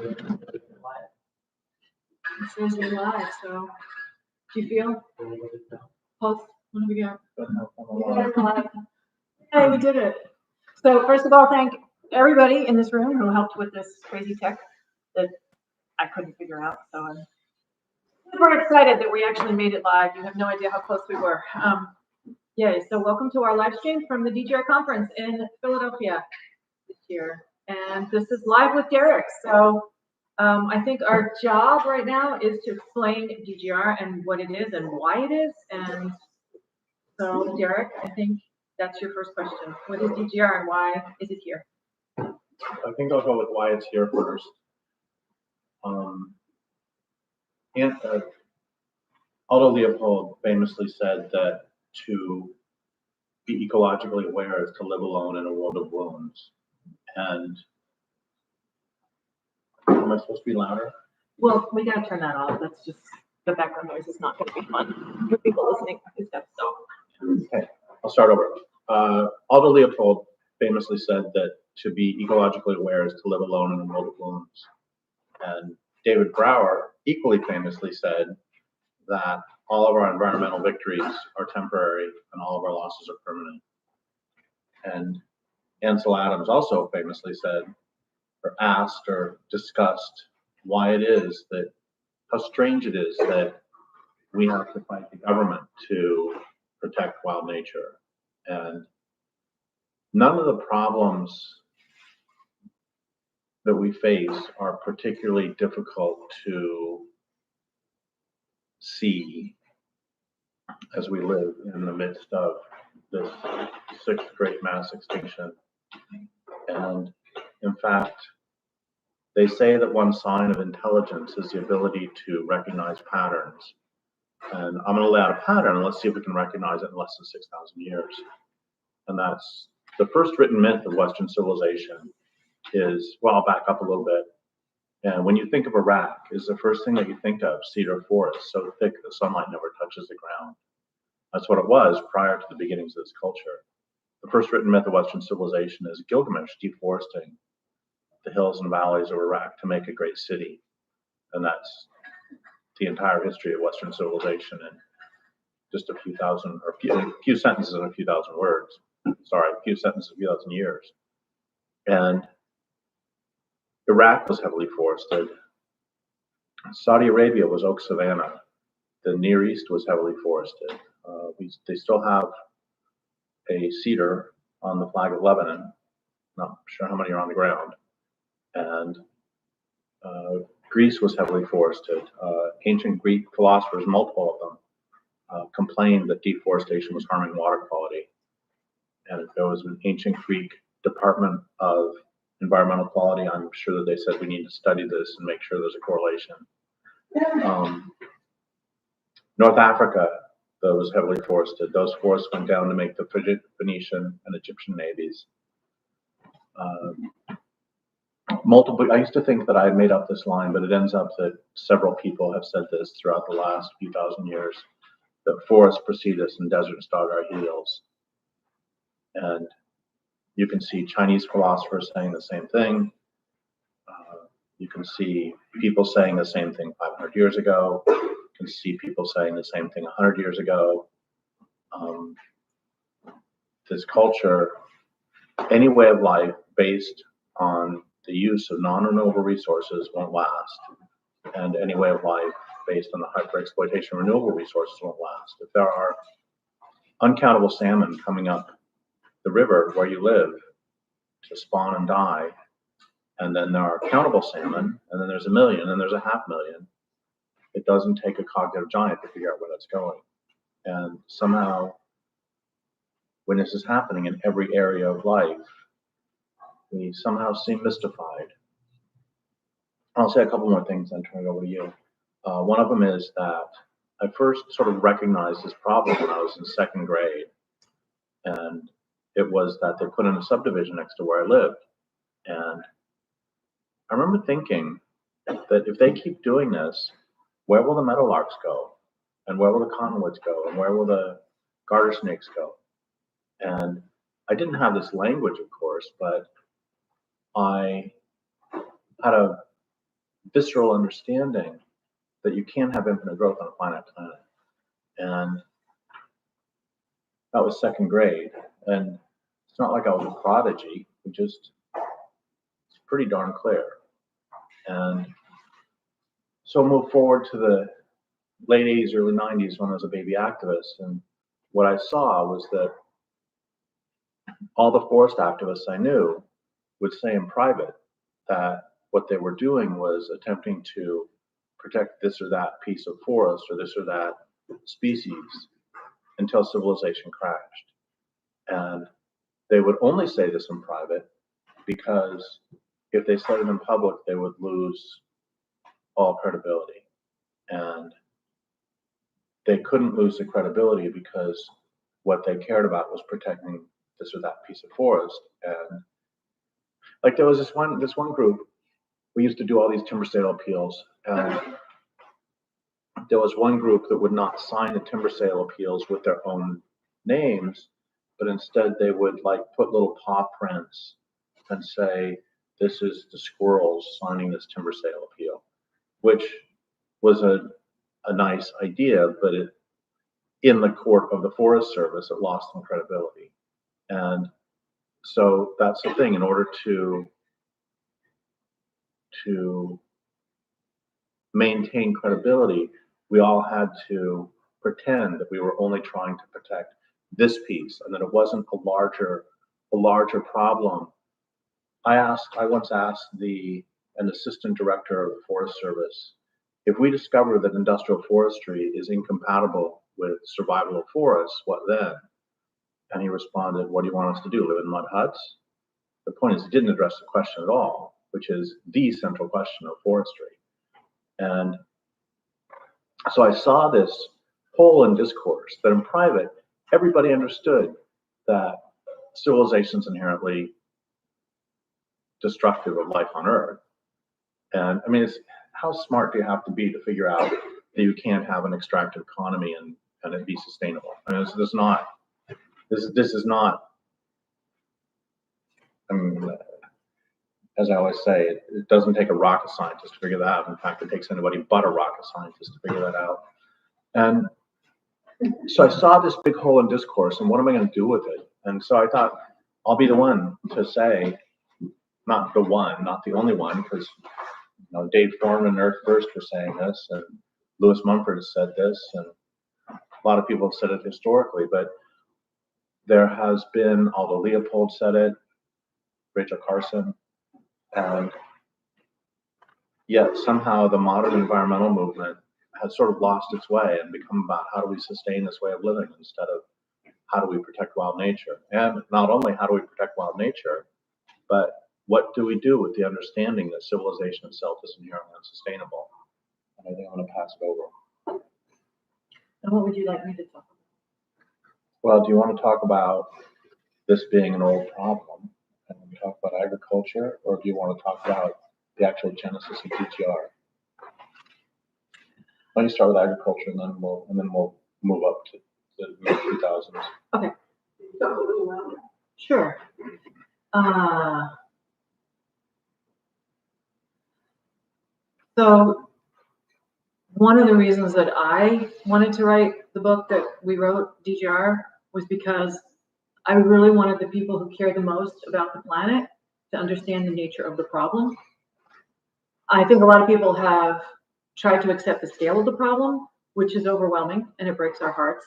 It says we're live, so do you feel? Pulse? What do we got? Hey, we did it. So first of all, thank everybody in this room who helped with this crazy tech that I couldn't figure out. So I'm super excited that we actually made it live. You have no idea how close we were. Yay, so welcome to our live stream from the DGR conference in Philadelphia this year. And this is live with Derrick. So I think our job right now is to explain DGR and what it is and why it is. And so Derrick, I think that's your first question. What is DGR and why is it here? I think I'll go with why it's here first. Aldo Leopold famously said that to be ecologically aware is to live alone in a world of wounds. And am I supposed to be louder? Well, we gotta turn that off. That's just, the background noise is not gonna be fun for people listening. Okay, I'll start over. Aldo Leopold famously said that to be ecologically aware is to live alone in a world of wounds. And David Brower equally famously said that all of our environmental victories are temporary and all of our losses are permanent. And Ansel Adams also famously said, or asked or discussed why it is that, how strange it is that we have to fight the government to protect wild nature. And none of the problems that we face are particularly difficult to see as we live in the midst of this sixth great mass extinction. And in fact, they say that one sign of intelligence is the ability to recognize patterns. And I'm going to lay out a pattern and let's see if we can recognize it in less than 6,000 years. And that's the first written myth of Western civilization is, well, I'll back up a little bit. And when you think of Iraq, is the first thing that you think of cedar forest, so thick the sunlight never touches the ground. That's what it was prior to the beginnings of this culture. The first written myth of Western civilization is Gilgamesh deforesting the hills and valleys of Iraq to make a great city. And that's the entire history of Western civilization in just a few thousand, or a few sentences and a few thousand words. Sorry, a few sentences, a few thousand years. And Iraq was heavily forested. Saudi Arabia was oak savanna. The Near East was heavily forested. They still have a cedar on the flag of Lebanon. Not sure how many are on the ground. And Greece was heavily forested. Ancient Greek philosophers, multiple of them, complained that deforestation was harming water quality. And if there was an ancient Greek department of environmental quality, I'm sure that they said we need to study this and make sure there's a correlation. North Africa, that was heavily forested. Those forests went down to make the Phoenician and Egyptian navies. I used to think that I had made up this line, but it ends up that several people have said this throughout the last few thousand years, that forests precede us and deserts dog our heels. And you can see Chinese philosophers saying the same thing. You can see people saying the same thing 500 years ago. You can see people saying the same thing 100 years ago. This culture, any way of life based on the use of non-renewable resources won't last. And any way of life based on the hyper-exploitation of renewable resources won't last. If there are uncountable salmon coming up the river where you live to spawn and die, and then there are countable salmon, and then there's 1 million, and then there's 500,000, it doesn't take a cognitive giant to figure out where that's going. And somehow, when this is happening in every area of life, we somehow seem mystified. I'll say a couple more things, then turn it over to you. One of them is that I first sort of recognized this problem when I was in second grade. And it was that they put in a subdivision next to where I lived. And I remember thinking that if they keep doing this, where will the meadowlarks go? And where will the cottonwoods go? And where will the garter snakes go? And I didn't have this language, of course, but I had a visceral understanding that you can't have infinite growth on a finite planet. And that was second grade. And it's not like I was a prodigy, it's pretty darn clear. And so move forward to the late 80s, early 90s when I was a baby activist. And what I saw was that all the forest activists I knew would say in private that what they were doing was attempting to protect this or that piece of forest or this or that species until civilization crashed. And they would only say this in private because if they said it in public, they would lose all credibility. And they couldn't lose the credibility because what they cared about was protecting this or that piece of forest. And like there was this one group, we used to do all these timber sale appeals, and there was one group that would not sign the timber sale appeals with their own names, but instead they would like put little paw prints and say, this is the squirrels signing this timber sale appeal, which was a nice idea, but in the court of the Forest Service, it lost some credibility. And so that's the thing, in order to maintain credibility, we all had to pretend that we were only trying to protect this piece and that it wasn't a larger problem. I once asked an assistant director of the Forest Service, if we discover that industrial forestry is incompatible with survival of forests, what then? And he responded, what do you want us to do, live in mud huts? The point is, he didn't address the question at all, which is the central question of forestry. And so I saw this hole in discourse that in private, everybody understood that civilization's inherently destructive of life on Earth. And I mean, how smart do you have to be to figure out that you can't have an extractive economy and it be sustainable? I mean, this is not, I mean, as I always say, it doesn't take a rocket scientist to figure that out. In fact, it takes anybody but a rocket scientist to figure that out. And so I saw this big hole in discourse, and what am I going to do with it? And so I thought, I'll be the one to say, not the only one, because Dave Foreman and Earth First were saying this, and Lewis Mumford has said this, and a lot of people have said it historically, but there has been, although Leopold said it, Rachel Carson, and yet somehow the modern environmental movement has sort of lost its way and become about how do we sustain this way of living instead of how do we protect wild nature. And not only how do we protect wild nature, but what do we do with the understanding that civilization itself is inherently unsustainable? And I think I'm going to pass it over. And what would you like me to talk about? Well, do you want to talk about this being an old problem and we talk about agriculture, or do you want to talk about the actual genesis of DGR? Why don't you start with agriculture and then we'll move up to the mid-2000s. Okay. Sure. So one of the reasons that I wanted to write the book that we wrote, DGR, was because I really wanted the people who care the most about the planet to understand the nature of the problem. I think a lot of people have tried to accept the scale of the problem, which is overwhelming and it breaks our hearts.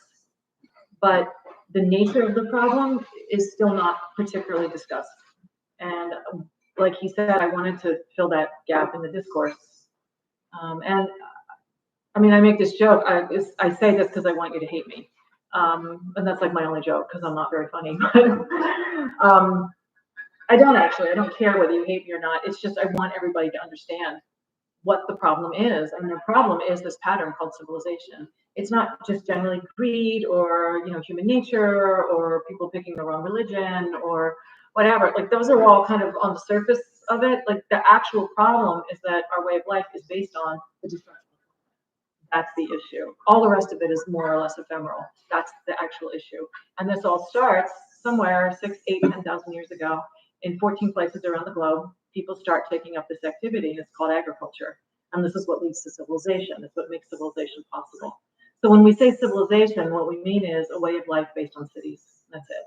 But the nature of the problem is still not particularly discussed. And like he said, I wanted to fill that gap in the discourse. And I mean, I make this joke. I say this because I want you to hate me. And that's like my only joke because I'm not very funny. I don't actually. I don't care whether you hate me or not. It's just I want everybody to understand what the problem is. And the problem is this pattern called civilization. It's not just generally greed or human nature or people picking the wrong religion or whatever. Like those are all kind of on the surface of it. Like the actual problem is that our way of life is based on the destruction. That's the issue. All the rest of it is more or less ephemeral. That's the actual issue. And this all starts somewhere 6, 8, 10,000 years ago in 14 places around the globe. People start taking up this activity, and it's called agriculture. And this is what leads to civilization. It's what makes civilization possible. So when we say civilization, what we mean is a way of life based on cities. That's it.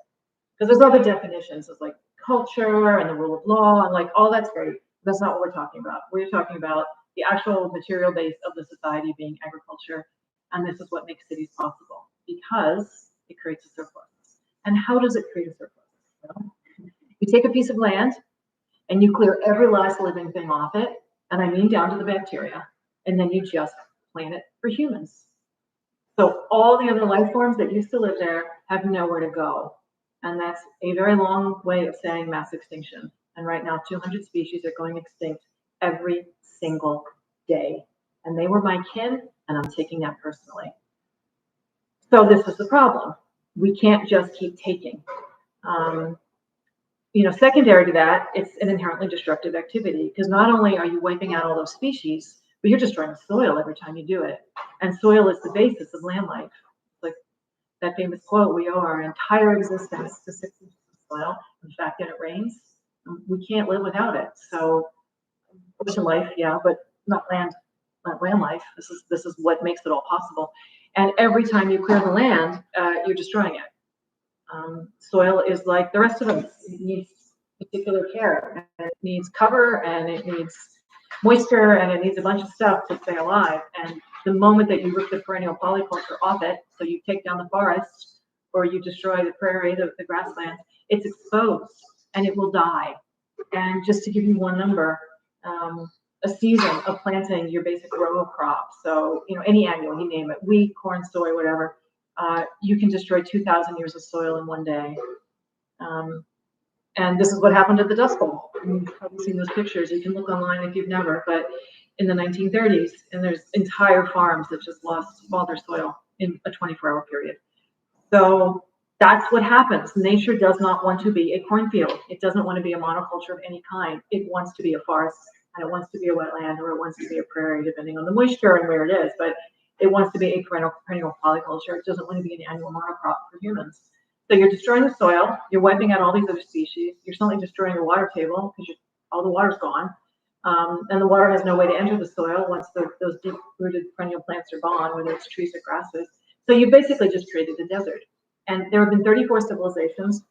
Because there's other definitions of like culture and the rule of law and like all that's great. That's not what we're talking about. We're talking about the actual material base of the society being agriculture. And this is what makes cities possible because it creates a surplus. And how does it create a surplus? Well, you take a piece of land and you clear every last living thing off it. And I mean down to the bacteria. And then you just plant it for humans. So all the other life forms that used to live there have nowhere to go. And that's a very long way of saying mass extinction. And right now, 200 species are going extinct every single day. And they were my kin, and I'm taking that personally. So this is the problem. We can't just keep taking. Secondary to that, it's an inherently destructive activity because not only are you wiping out all those species, but you're destroying soil every time you do it. And soil is the basis of land life. Like that famous quote, we owe our entire existence to 6 inches of soil. In fact, when it rains, we can't live without it. So ocean life, yeah, but not land life. This is what makes it all possible. And every time you clear the land, you're destroying it. Soil is like the rest of us. It needs particular care. And it needs cover, and it needs moisture, and it needs a bunch of stuff to stay alive. And the moment that you rip the perennial polyculture off it, so you take down the forest or you destroy the prairie, the grassland, it's exposed and it will die. And just to give you one number, a season of planting your basic row crop, so any annual, you name it, wheat, corn, soy, whatever, you can destroy 2,000 years of soil in one day. And this is what happened at the Dust Bowl. You've probably seen those pictures. You can look online if you've never, but in the 1930s, and there's entire farms that just lost all their soil in a 24-hour period. So that's what happens. Nature does not want to be a cornfield. It doesn't want to be a monoculture of any kind. It wants to be a forest, and it wants to be a wetland, or it wants to be a prairie, depending on the moisture and where it is. But it wants to be a perennial polyculture. It doesn't want to be an annual monocrop for humans. So you're destroying the soil, you're wiping out all these other species, you're suddenly destroying the water table because all the water's gone. And the water has no way to enter the soil once those deep-rooted perennial plants are gone, whether it's trees or grasses. So you basically just created a desert. And there have been 34 civilizations.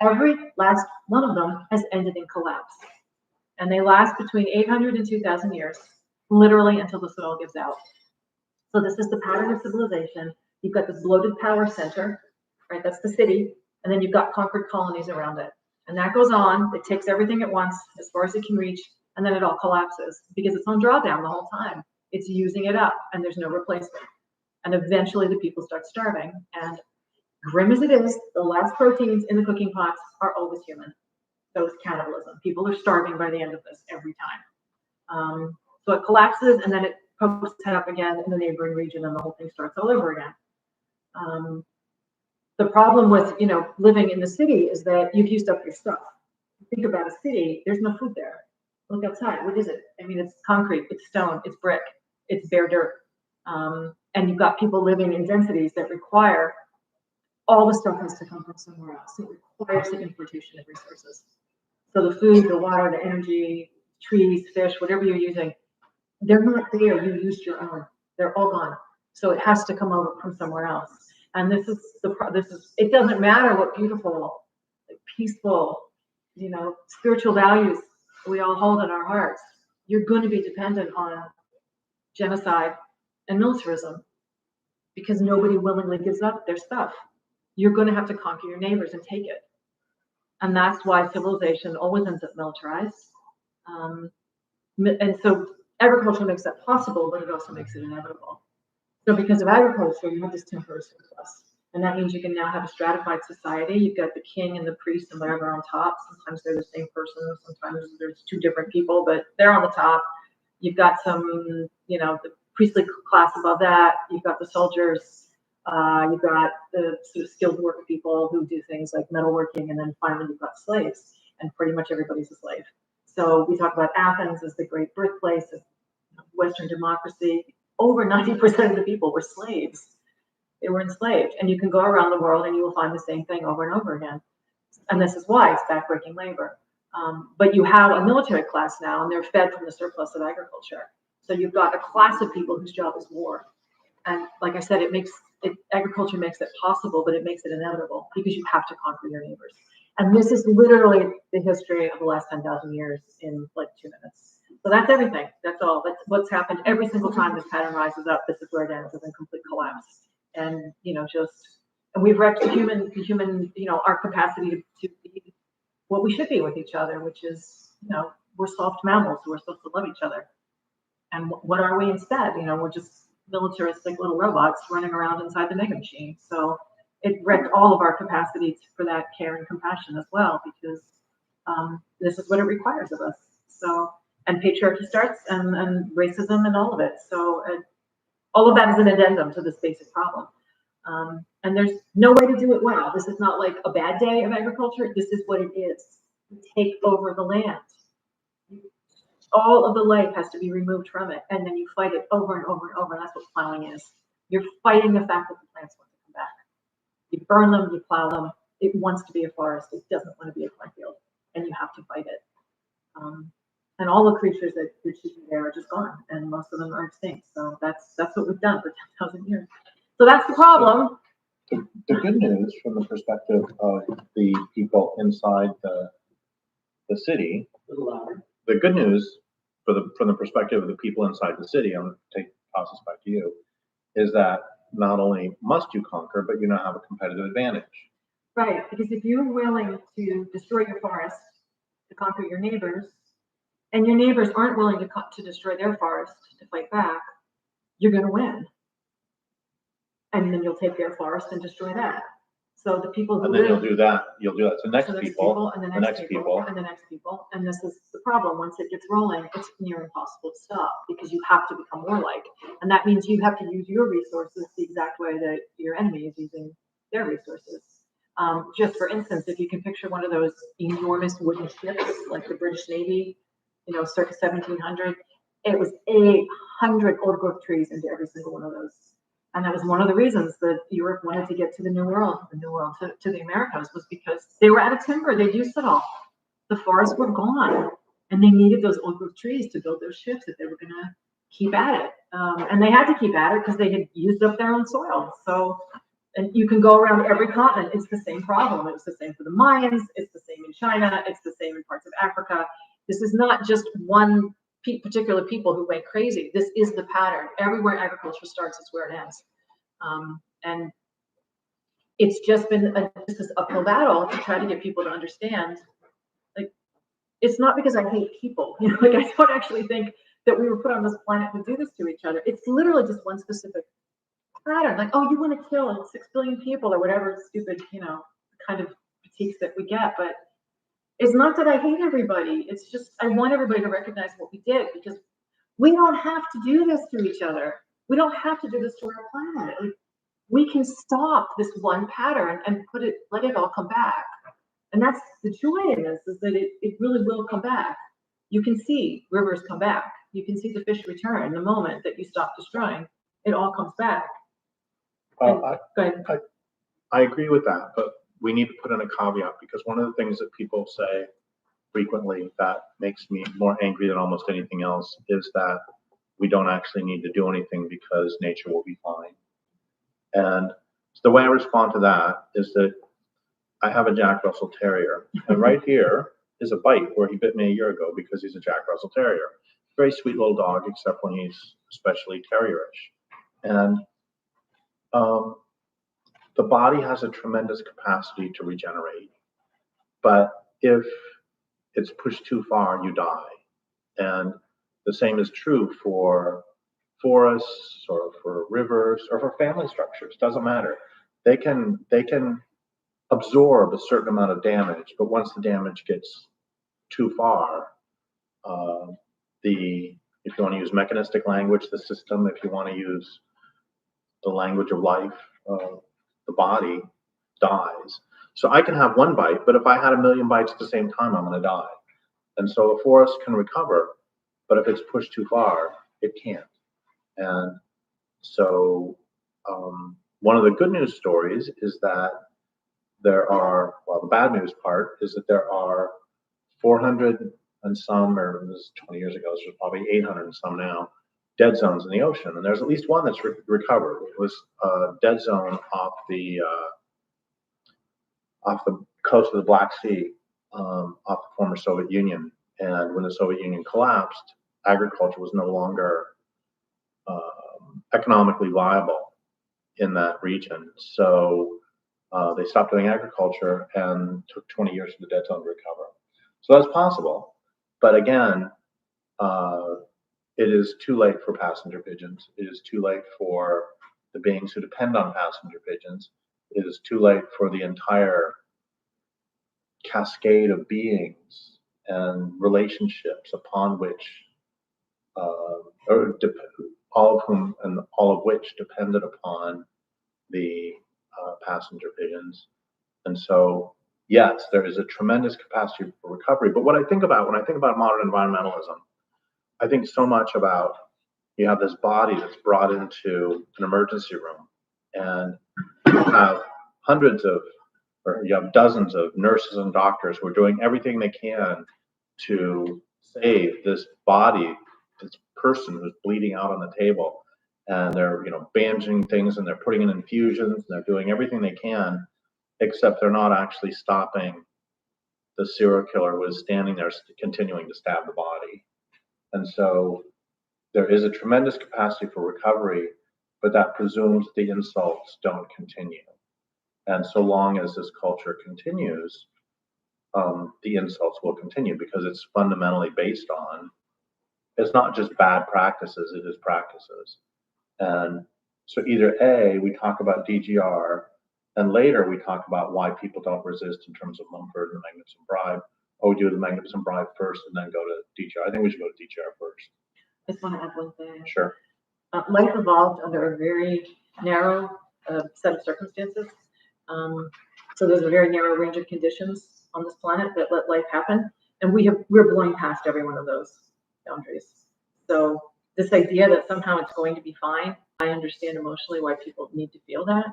Every last one of them has ended in collapse. And they last between 800 and 2,000 years, literally until the soil gives out. So this is the pattern of civilization. You've got this bloated power center, right? That's the city. And then you've got conquered colonies around it. And that goes on. It takes everything at once, as far as it can reach, and then it all collapses because it's on drawdown the whole time. It's using it up, and there's no replacement. And eventually the people start starving. And grim as it is, the last proteins in the cooking pots are always human. So it's cannibalism. People are starving by the end of this every time. So it collapses, and then it pokes its head up again in the neighboring region, and the whole thing starts all over again. The problem with living in the city is that you've used up your stuff. Think about a city, there's no food there. Look outside, what is it? I mean, it's concrete, it's stone, it's brick, it's bare dirt. And you've got people living in densities that require all the stuff has to come from somewhere else. It requires the importation of resources. So the food, the water, the energy, trees, fish, whatever you're using, they're not there. You used your own. They're all gone. So it has to come over from somewhere else. And this is it doesn't matter what beautiful, like peaceful, spiritual values we all hold in our hearts. You're going to be dependent on genocide and militarism because nobody willingly gives up their stuff. You're going to have to conquer your neighbors and take it. And that's why civilization always ends up militarized. And so agriculture makes that possible, but it also makes it inevitable. So because of agriculture, you have this temporary surplus. And that means you can now have a stratified society. You've got the king and the priest and whatever on top. Sometimes they're the same person. Sometimes there's two different people, but they're on the top. You've got some, the priestly class above that. You've got the soldiers. You've got the sort of skilled work people who do things like metalworking. And then finally you've got slaves. And pretty much everybody's a slave. So we talk about Athens as the great birthplace of Western democracy. Over 90% of the people were slaves. They were enslaved. And you can go around the world and you will find the same thing over and over again. And this is why it's backbreaking labor. But you have a military class now, and they're fed from the surplus of agriculture. So you've got a class of people whose job is war. And like I said, agriculture makes it possible, but it makes it inevitable because you have to conquer your neighbors. And this is literally the history of the last 10,000 years in like 2 minutes. So that's everything. That's all. That's what's happened every single time this pattern rises up. This is where it ends with a complete collapse. And and we've wrecked the human, our capacity to be what we should be with each other, which is, we're soft mammals who are supposed to love each other. And what are we instead? We're just militaristic little robots running around inside the mega machine. So it wrecked all of our capacity for that care and compassion as well, because this is what it requires of us. So, and patriarchy starts, and racism and all of it. So all of that is an addendum to this basic problem. And there's no way to do it well. This is not like a bad day of agriculture. This is what it is. You take over the land. All of the life has to be removed from it, and then you fight it over and over and over. And that's what plowing is. You're fighting the fact that the plants want to come back. You burn them, you plow them. It wants to be a forest. It doesn't want to be a cornfield, and you have to fight it. And all the creatures that you're choosing there are just gone, and most of them are extinct. So that's what we've done for 10,000 years. So that's the problem. The good news from the perspective of the people inside the city, the good news from the perspective of the people inside the city, I'm going to toss this back to you, is that not only must you conquer, but you now have a competitive advantage. Right, because if you're willing to destroy your forest to conquer your neighbors, and your neighbors aren't willing to destroy their forest to fight back, you're going to win. And then you'll take their forest and destroy that. So the people who you'll do that to the next people, and the next people, and the next people. And this is the problem. Once it gets rolling, it's near impossible to stop because you have to become warlike. And that means you have to use your resources the exact way that your enemy is using their resources. Just for instance, if you can picture one of those enormous wooden ships, like the British Navy, circa 1700, it was 800 old growth trees into every single one of those. And that was one of the reasons that Europe wanted to get to the New World, to the Americas, was because they were out of timber. They'd used it all. The forests were gone, and they needed those old growth trees to build those ships if they were going to keep at it. And they had to keep at it because they had used up their own soil. So, and you can go around every continent. It's the same problem. It was the same for the Mayans. It's the same in China. It's the same in parts of Africa. This is not just one particular people who went crazy. This is the pattern. Everywhere agriculture starts is where it ends. And it's just been this uphill battle to try to get people to understand, like, it's not because I hate people, I don't actually think that we were put on this planet to do this to each other. It's literally just one specific pattern. Like, oh, you want to kill 6 billion people or whatever stupid, kind of critiques that we get. But it's not that I hate everybody. It's just I want everybody to recognize what we did, because we don't have to do this to each other. We don't have to do this to our planet. We can stop this one pattern and let it all come back. And that's the joy in this, is that it really will come back. You can see rivers come back. You can see the fish return the moment that you stop destroying. It all comes back. Go ahead. I agree with that, but we need to put in a caveat, because one of the things that people say frequently that makes me more angry than almost anything else is that we don't actually need to do anything because nature will be fine. And the way I respond to that is that I have a Jack Russell Terrier, and right here is a bite where he bit me a year ago because he's a Jack Russell Terrier. Very sweet little dog, except when he's especially terrierish. And the body has a tremendous capacity to regenerate, but if it's pushed too far, you die. And the same is true for forests or for rivers or for family structures. Doesn't matter. They can absorb a certain amount of damage, but once the damage gets too far, if you want to use mechanistic language, the system, if you want to use the language of life, the body dies. So I can have one bite, but if I had 1 million bites at the same time, I'm going to die. And so a forest can recover, but if it's pushed too far, it can't. And so one of the good news stories is that the bad news part is that there are 400 and some, or this is 20 years ago, so there's probably 800 and some now, dead zones in the ocean, and there's at least one that's recovered. It was a dead zone off the coast of the Black Sea, off the former Soviet Union. And when the Soviet Union collapsed, agriculture was no longer economically viable in that region. So they stopped doing agriculture and took 20 years for the dead zone to recover. So that's possible. But again, it is too late for passenger pigeons. It is too late for the beings who depend on passenger pigeons. It is too late for the entire cascade of beings and relationships upon which, all of which depended upon the passenger pigeons. And so, yes, there is a tremendous capacity for recovery. But what I think about when I think about modern environmentalism, I think so much about, you have this body that's brought into an emergency room, and you have you have dozens of nurses and doctors who are doing everything they can to save this body, this person who's bleeding out on the table. And they're, bandaging things, and they're putting in infusions, and they're doing everything they can, except they're not actually stopping the serial killer who is standing there continuing to stab the body. And so there is a tremendous capacity for recovery, but that presumes the insults don't continue. And so long as this culture continues, the insults will continue, because it's fundamentally based on, it's not just bad practices, it is practices. And so either A, we talk about DGR, and later we talk about why people don't resist in terms of Mumford and the Magnificent Bribe, or we do the Magnificent Bribe first and then go to DGR. I think we should go to DGR first. I just want to add one thing. Sure. Life evolved under a very narrow set of circumstances. So there's a very narrow range of conditions on this planet that let life happen, and we're blowing past every one of those boundaries. So this idea that somehow it's going to be fine, I understand emotionally why people need to feel that,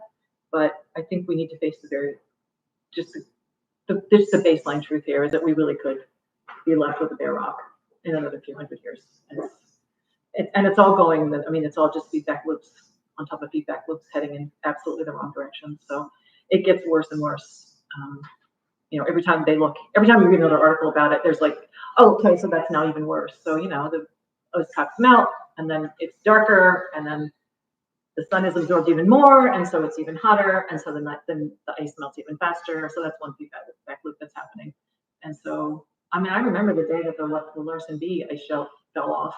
but I think we need to face the baseline truth here is that we really could be left with a bare rock in another few hundred years. And it's all going, it's all just feedback loops on top of feedback loops heading in absolutely the wrong direction. So it gets worse and worse. Every time you read another article about it, there's like, oh, okay, so that's now even worse. So, the ice caps melt, and then it's darker, and then the sun is absorbed even more, and so it's even hotter, and so then the ice melts even faster. So that's one feedback loop that's happening. And so, I remember the day that the Larsen B ice shelf fell off,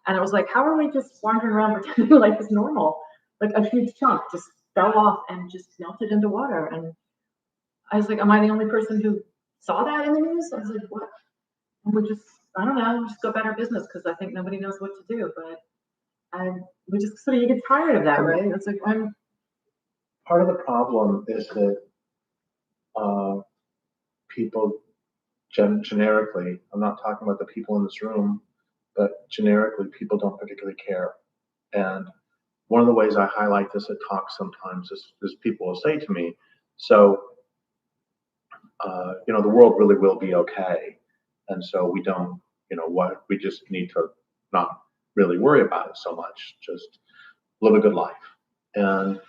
and it was like, how are we just wandering around pretending life is normal? Like a huge chunk just fell off and just melted into water. And I was like, am I the only person who saw that in the news? I was like, what? And we just go about our business, because I think nobody knows what to do. But we just sort of, you get tired of that, right? It's like, part of the problem is that people generically, I'm not talking about the people in this room, but generically, people don't particularly care. And one of the ways I highlight this at talks sometimes is people will say to me, so, the world really will be okay. And so we don't, we just need to not really worry about it so much, just live a good life. And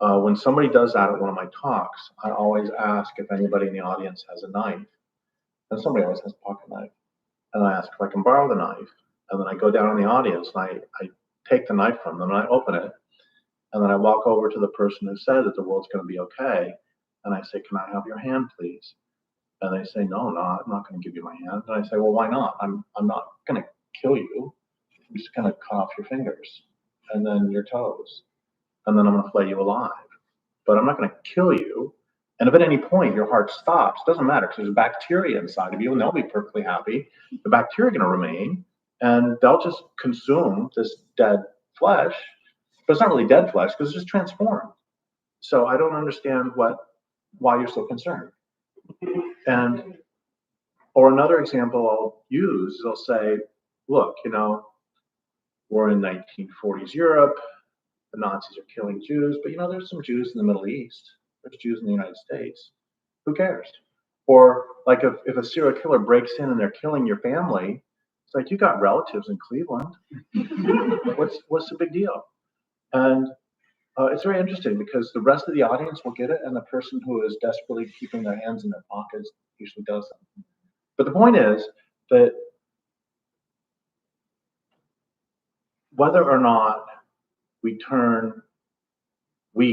when somebody does that at one of my talks, I always ask if anybody in the audience has a knife. And somebody always has a pocket knife. And I ask if I can borrow the knife. And then I go down in the audience and I take the knife from them and I open it. And then I walk over to the person who said that the world's going to be okay. And I say, can I have your hand, please? And they say, no, I'm not going to give you my hand. And I say, well, why not? I'm not going to kill you. I'm just going to cut off your fingers and then your toes. And then I'm going to flay you alive. But I'm not going to kill you. And if at any point your heart stops, it doesn't matter, because there's bacteria inside of you and they'll be perfectly happy. The bacteria are going to remain and they'll just consume this dead flesh. But it's not really dead flesh, because it's just transformed. So I don't understand why you're so concerned. And, or another example I'll use, they'll say, look, we're in 1940s Europe, the Nazis are killing Jews, but there's some Jews in the Middle East, there's Jews in the United States, who cares? Or like if a serial killer breaks in and they're killing your family, It's like, you got relatives in Cleveland. What's the big deal? And it's very interesting because the rest of the audience will get it, and the person who is desperately keeping their hands in their pockets usually doesn't. But the point is that whether or not we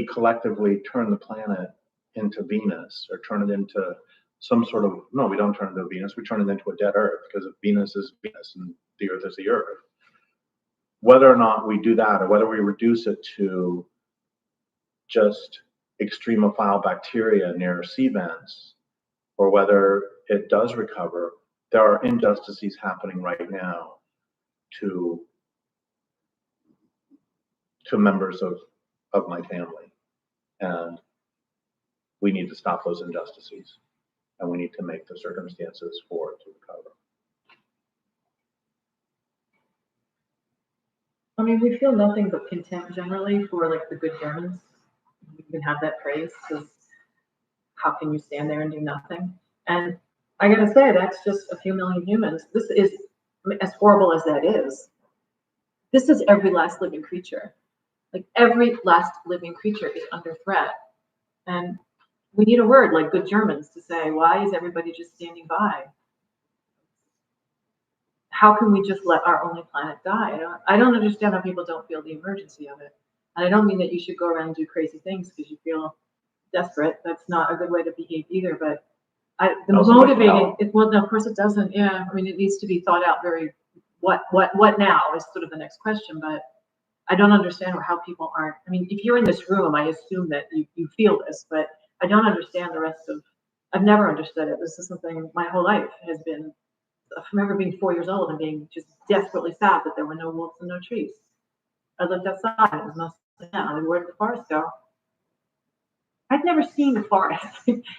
collectively turn the planet into Venus, or turn it into some sort of, no, we don't turn it into Venus, we turn it into a dead Earth, because Venus is Venus and the Earth is the Earth. Whether or not we do that, or whether we reduce it to just extremophile bacteria near sea vents, or whether it does recover, there are injustices happening right now to members of my family. And we need to stop those injustices, and we need to make the circumstances for it to recover. I mean, we feel nothing but contempt generally for like the good Germans. We even have that phrase, because how can you stand there and do nothing? And I gotta say, that's just a few million humans. This is, I mean, as horrible as that is, this is every last living creature. Like every last living creature is under threat. And we need a word like good Germans to say, why is everybody just standing by? How can we just let our only planet die? I don't understand how people don't feel the emergency of it. And I don't mean that you should go around and do crazy things because you feel desperate. That's not a good way to behave either. But the motivating, well, no, of course it doesn't. Yeah, I mean, it needs to be thought out very. What now is sort of the next question. But I don't understand how people aren't. I mean, if you're in this room, I assume that you feel this, but I don't understand the rest of. I've never understood it. This is something my whole life has been. I remember being 4 years old and being just desperately sad that there were no wolves and no trees. I lived outside. It was mostly down. Where did the forest go? I'd never seen the forest.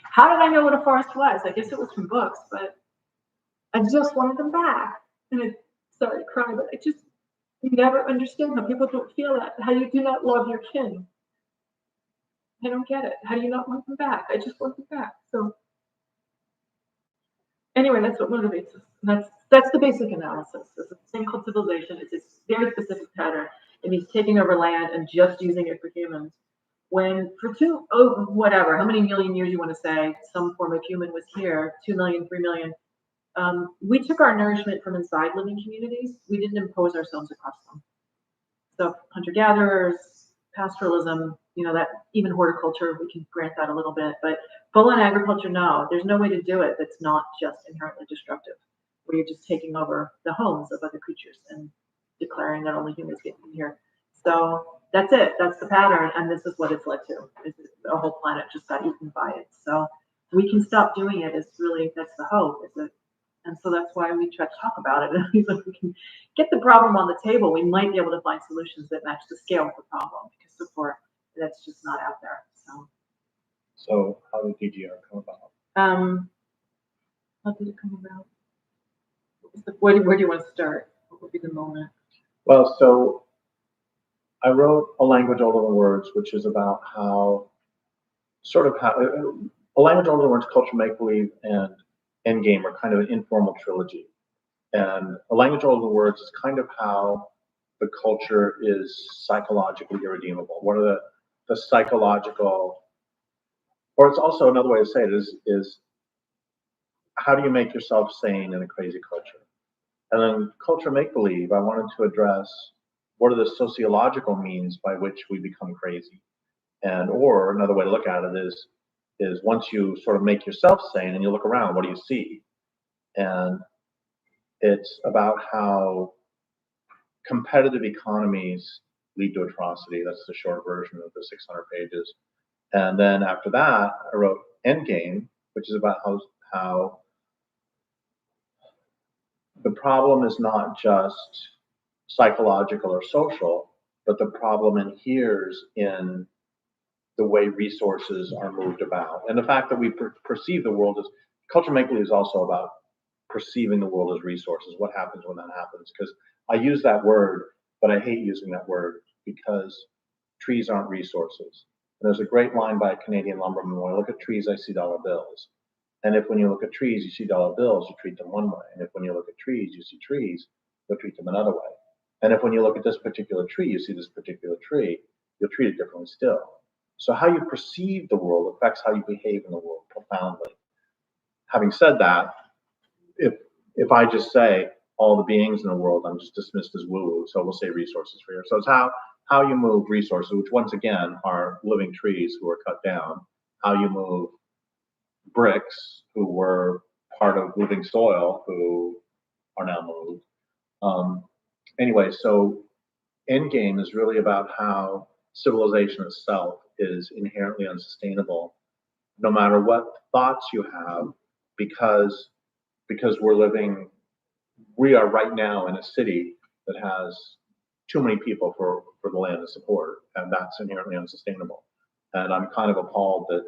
How did I know what a forest was? I guess it was from books, but I just wanted them back. And sorry to cry, but I just never understand how people don't feel that. How you do not love your kin. I don't get it. How do you not want them back? I just want them back. So anyway, that's what motivates us. And that's the basic analysis. It's a thing called civilization. It's a very specific pattern. It means taking over land and just using it for humans. When for whatever, how many million years you want to say, some form of human was here, 2 million, 3 million. We took our nourishment from inside living communities. We didn't impose ourselves across them. So hunter-gatherers, pastoralism, that even horticulture, we can grant that a little bit, but full-on agriculture, no. There's no way to do it that's not just inherently destructive, where you're just taking over the homes of other creatures and declaring that only humans get in here. So that's it. That's the pattern, and this is what it's led to. The whole planet just got eaten by it. So we can stop doing it. That's the hope. And so that's why we try to talk about it. If we can get the problem on the table, we might be able to find solutions that match the scale of the problem, because support, that's just not out there. So how did DGR come about? How did it come about? Where do you want to start? What would be the moment? Well, so I wrote A Language Older Than Words, which is about how A Language Older Than Words, Culture Make-Believe, and Endgame are kind of an informal trilogy. And A Language Older Than Words is kind of how the culture is psychologically irredeemable. What are the psychological, or it's also another way to say it is how do you make yourself sane in a crazy culture? And then Culture Make-Believe, I wanted to address what are the sociological means by which we become crazy. Or another way to look at it is once you sort of make yourself sane and you look around, what do you see? And it's about how competitive economies lead to atrocity. That's the short version of the 600 pages. And then after that, I wrote Endgame, which is about how the problem is not just psychological or social, but the problem inheres in the way resources are moved about. And the fact that we perceive the world as, Culture Make-Believe is also about perceiving the world as resources. What happens when that happens? Because I use that word, but I hate using that word because trees aren't resources. And there's a great line by a Canadian lumberman, when I look at trees, I see dollar bills. And if when you look at trees, you see dollar bills, you treat them one way. And if when you look at trees, you see trees, you'll treat them another way. And if when you look at this particular tree, you see this particular tree, you'll treat it differently still. So how you perceive the world affects how you behave in the world profoundly. Having said that, if I just say all the beings in the world, I'm just dismissed as woo-woo, so we'll say resources for here. So it's how you move resources, which once again are living trees who are cut down, how you move bricks who were part of moving soil who are now moved. Anyway, so Endgame is really about how civilization itself is inherently unsustainable, no matter what thoughts you have, because we are right now in a city that has too many people for the land to support, and that's inherently unsustainable. And I'm kind of appalled that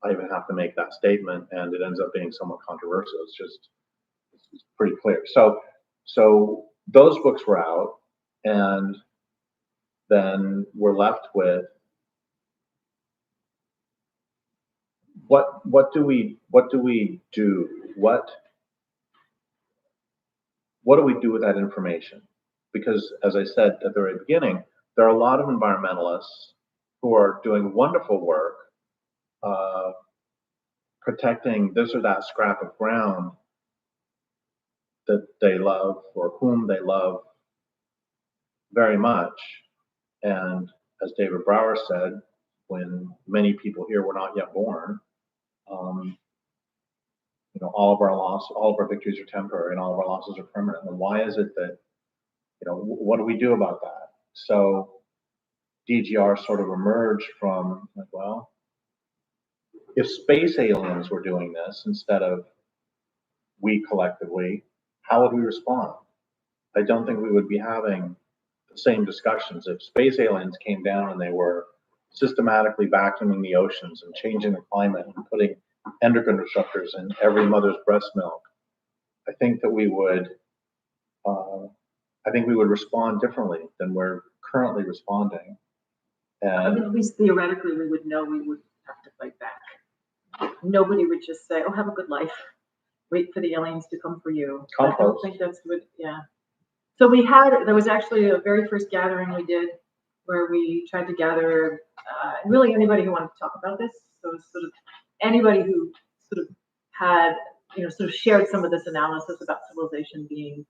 I even have to make that statement, and it ends up being somewhat controversial. It's pretty clear. So those books were out, and then we're left with what do we do? What do we do with that information? Because as I said at the very beginning, there are a lot of environmentalists who are doing wonderful work, protecting this or that scrap of ground that they love or whom they love very much. And as David Brower said, when many people here were not yet born, all of our victories are temporary and all of our losses are permanent. And why is it that, what do we do about that? So DGR sort of emerged from like, well, if space aliens were doing this instead of we collectively, how would we respond? I don't think we would be having the same discussions. If space aliens came down and they were systematically vacuuming the oceans and changing the climate and putting endocrine disruptors in every mother's breast milk, I think that we would respond differently than we're currently responding. And at least theoretically, we would know we would have to fight back. Nobody would just say, "Oh, have a good life. Wait for the aliens to come for you." Compost. I don't think that's good. Yeah. So there was actually a very first gathering we did where we tried to gather really anybody who wanted to talk about this. So sort of anybody who sort of had, sort of shared some of this analysis about civilization being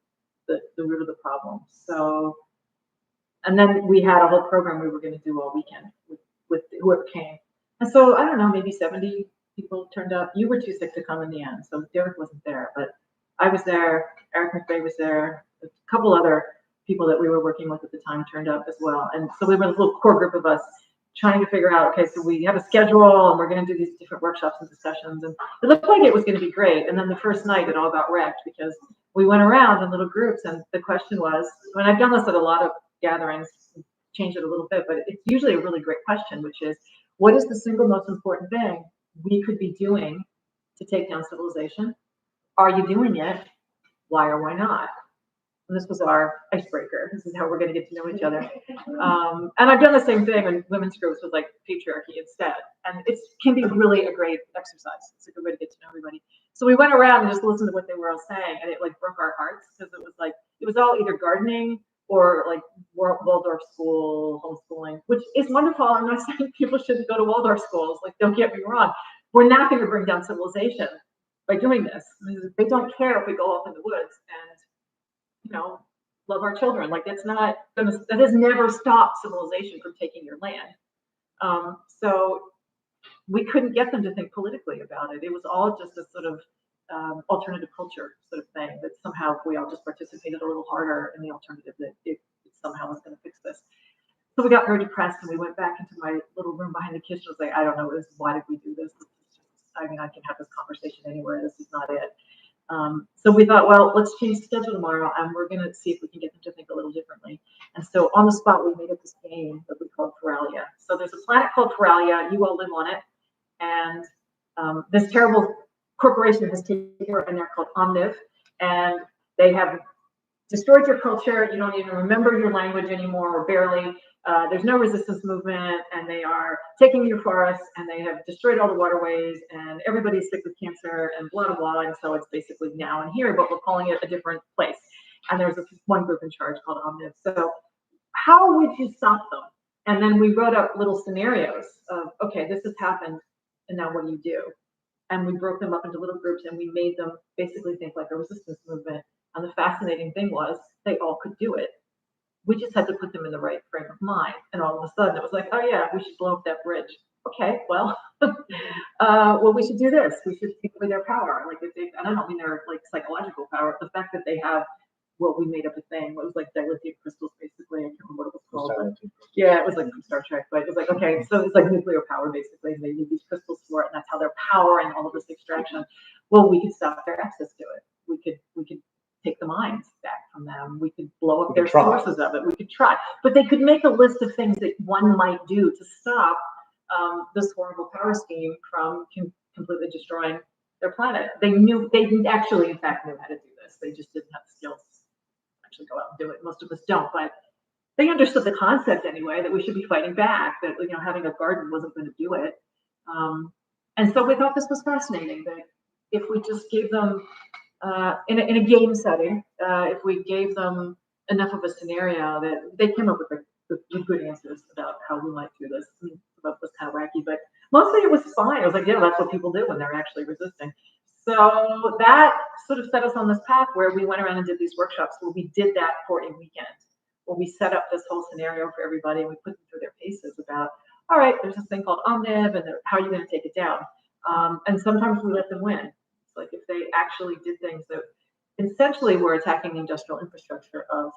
the root of the problem. So, and then we had a whole program we were going to do all weekend with whoever came. And so, I don't know, maybe 70 people turned up. You were too sick to come in the end, so Derrick wasn't there, but I was there, Eric McVeigh was there, a couple other people that we were working with at the time turned up as well. And so we were a little core group of us trying to figure out, okay, so we have a schedule and we're going to do these different workshops and discussions. And it looked like it was going to be great. And then the first night it all got wrecked because we went around in little groups and the question was, and I've done this at a lot of gatherings, changed it a little bit, but it's usually a really great question, which is, what is the single most important thing we could be doing to take down civilization? Are you doing it? Why or why not? And this was our icebreaker. This is how we're going to get to know each other. And I've done the same thing in women's groups with like patriarchy instead. And it can be really a great exercise. It's a good way to get to know everybody. So we went around and just listened to what they were all saying, and it like broke our hearts because it was all either gardening or like Waldorf school, homeschooling, which is wonderful. I'm not saying people shouldn't go to Waldorf schools. Like, don't get me wrong. We're not going to bring down civilization by doing this. I mean, they don't care if we go off in the woods and, love our children. Like, that has never stopped civilization from taking your land. So we couldn't get them to think politically about it. It was all just a sort of alternative culture sort of thing that somehow we all just participated a little harder in the alternative that it somehow was going to fix this. So we got very depressed and we went back into my little room behind the kitchen. I was like, I don't know, why did we do this? I mean, I can have this conversation anywhere. This is not it. So we thought, well, let's change the schedule tomorrow and we're going to see if we can get them to think a little differently. And so on the spot, we made up this game that we called Feralia. So there's a planet called Feralia. You all live on it. And this terrible corporation has taken over in there called Omnipot, and they have destroyed your culture. You don't even remember your language anymore, or barely. There's no resistance movement, and they are taking your forests, and they have destroyed all the waterways, and everybody's sick with cancer, and blah, blah, blah. And so it's basically now and here, but we're calling it a different place. And there's one group in charge called Omnipot. So how would you stop them? And then we wrote up little scenarios of, okay, this has happened, and now what do you do? And we broke them up into little groups, and we made them basically think like a resistance movement. And the fascinating thing was they all could do it. We just had to put them in the right frame of mind. And all of a sudden it was like, oh yeah, we should blow up that bridge. Okay, well, well, we should do this. We should take away their power. Like, if they, and I don't mean their like psychological power, the fact that they have what we made up a thing. What was like dilithium crystals, basically. I can't remember what it was called. But yeah, it was like from Star Trek, but it was like, okay, so it's like nuclear power, basically. And they need these crystals for it, and that's how they're powering all of this extraction. Well, we could stop their access to it. We could take the mines back from them. We could blow up their sources of it. We could try, but they could make a list of things that one might do to stop this horrible power scheme from completely destroying their planet. They actually, in fact, knew how to do this. They just didn't have the skills to actually go out and do it. Most of us don't, but they understood the concept anyway, that we should be fighting back, that, you know, having a garden wasn't going to do it. And so we thought this was fascinating, that if we just gave them, in a game setting, if we gave them enough of a scenario, that they came up with good answers about how we might do this. I mean, it was kind of wacky, but mostly it was fine. I was like, yeah, that's what people do when they're actually resisting. So that sort of set us on this path where we went around and did these workshops where we did that for a weekend, where we set up this whole scenario for everybody, and we put them through their paces about, all right, there's this thing called Omnib, and how are you going to take it down? And sometimes we let them win. It's like if they actually did things that essentially were attacking the industrial infrastructure of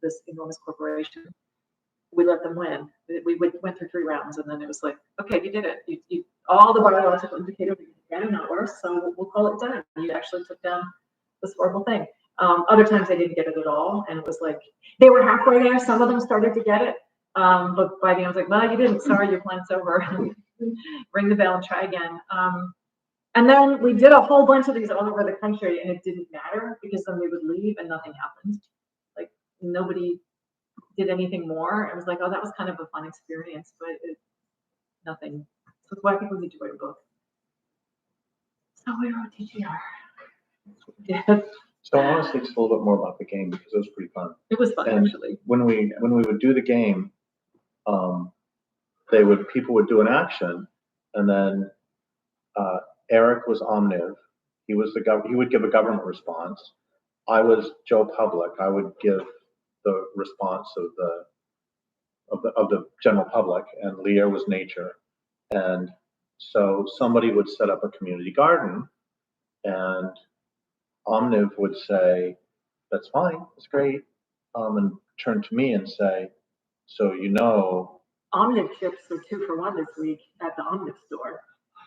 this enormous corporation, we let them win. We went through 3 rounds, and then it was like, okay, you did it. You all the biological indicators are not worse, so we'll call it done. You actually took down this horrible thing. Other times they didn't get it at all, and it was like they were halfway there. Some of them started to get it, but by the end I was like, well, you didn't. Sorry, your plan's over. Ring the bell and try again. And then we did a whole bunch of these all over the country, and it didn't matter, because then we would leave and nothing happened. Like, nobody did anything more. It was like, oh, that was kind of a fun experience, but nothing. So that's why I think we enjoyed both. So we wrote TGR. Yeah. So I want to speak a little bit more about the game, because it was pretty fun. It was fun, and actually. When we would do the game, people would do an action, and then Eric was Omniv. He would give a government response. I was Joe Public. I would give the response of the general public, and Leah was nature. And so somebody would set up a community garden, and Omniv would say, that's fine, that's great, and turn to me and say, so Omnipot Chips were 2 for 1 this week at the Omnip store.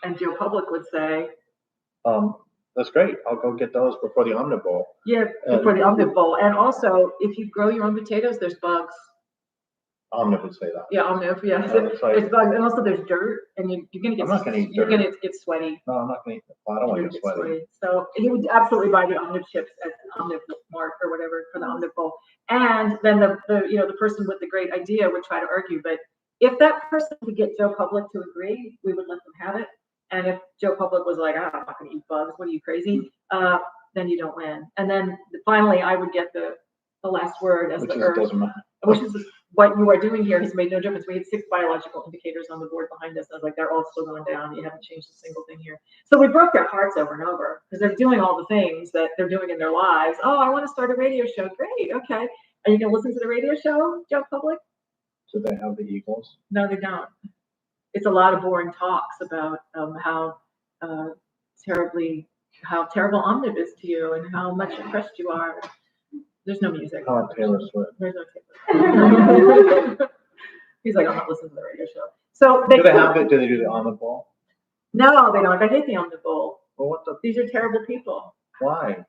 And Joe Public would say, that's great, I'll go get those before the Omnip Bowl. Yeah, before the Omnip Bowl. And also, if you grow your own potatoes, there's bugs. Omnip would say that. Yeah, Omnip, yeah. There's bugs, and also there's dirt, and you're gonna get. I'm not gonna eat dirt. You're gonna get sweaty. No, I'm not gonna eat it. Well, I don't want to get sweaty. So he would absolutely buy the Omnip Chips at the Omnip Mart or whatever for the Omnip Bowl. And then the person with the great idea would try to argue, but if that person could get Joe Public to agree, we would let them have it. And if Joe Public was like, I'm not gonna eat bugs, what are you, crazy? Then you don't win. And then finally I would get the last word as the earth, which is what you are doing here has made no difference. We had 6 biological indicators on the board behind us. I was like, they're all still going down. You haven't changed a single thing here. So we broke their hearts over and over, because they're doing all the things that they're doing in their lives. Oh, I want to start a radio show. Great. Okay. Are you going to listen to the radio show, Joe Public? Do they have the Eagles? No, they don't. It's a lot of boring talks about how terrible Omnib is to you and how much impressed you are. There's no music. How about Taylor Swift? There's no Taylor. He's like, I'm not listening to the radio show. So do they have it? Do they do the Omnip Bowl? No, they don't. I hate the Omnip Bowl. Well, These are terrible people. Why?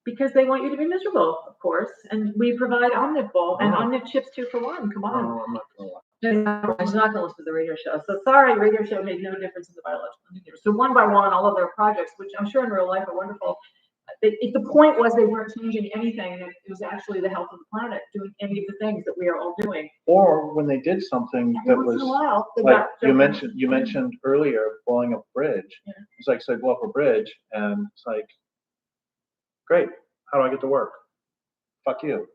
Because they want you to be miserable, of course. And we provide Omnip Bowl and Omnip Chips 2 for 1. Come on. No, I'm not gonna watch. She's not going to listen to the radio show. So sorry, radio show made no difference in the biological indicators. So one by one, all of their projects, which I'm sure in real life are wonderful, the point was they weren't changing anything, that it was actually the health of the planet doing any of the things that we are all doing. Or when they did something that Every once in a was, while, they like got you jumping. mentioned earlier, blowing up a bridge. Yeah. It's like, so I blow up a bridge and it's like, great, how do I get to work? Fuck you.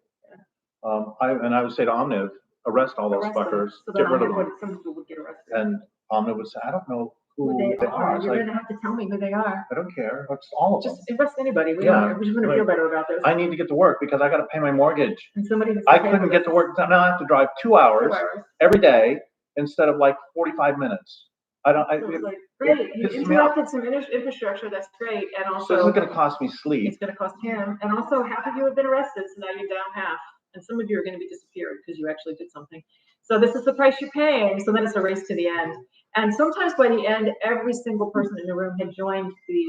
I would say to Omniv, arrest all those Arrest them. fuckers, So then get rid of them. some people would get arrested. And Omniv would say, I don't know Who who they are. It's You're like, gonna have to tell me who they are. I don't care. It's all of them. Just arrest anybody. We Yeah, just want to right. feel better about this. I need to get to work because I got to pay my mortgage. And somebody has to I pay couldn't for get to this. work. Now I have to drive 2 hours 2 hours. every day instead of like 45 minutes. So it's like, great, you pisses me off. interrupted some infrastructure, that's great, and So also. this is going to cost me sleep. It's gonna cost him, and also half of you have been arrested, so now you're down half, and some of you are gonna be disappeared because you actually did something. So this is the price you're paying, so then it's a race to the end. And sometimes by the end, every single person in the room had joined the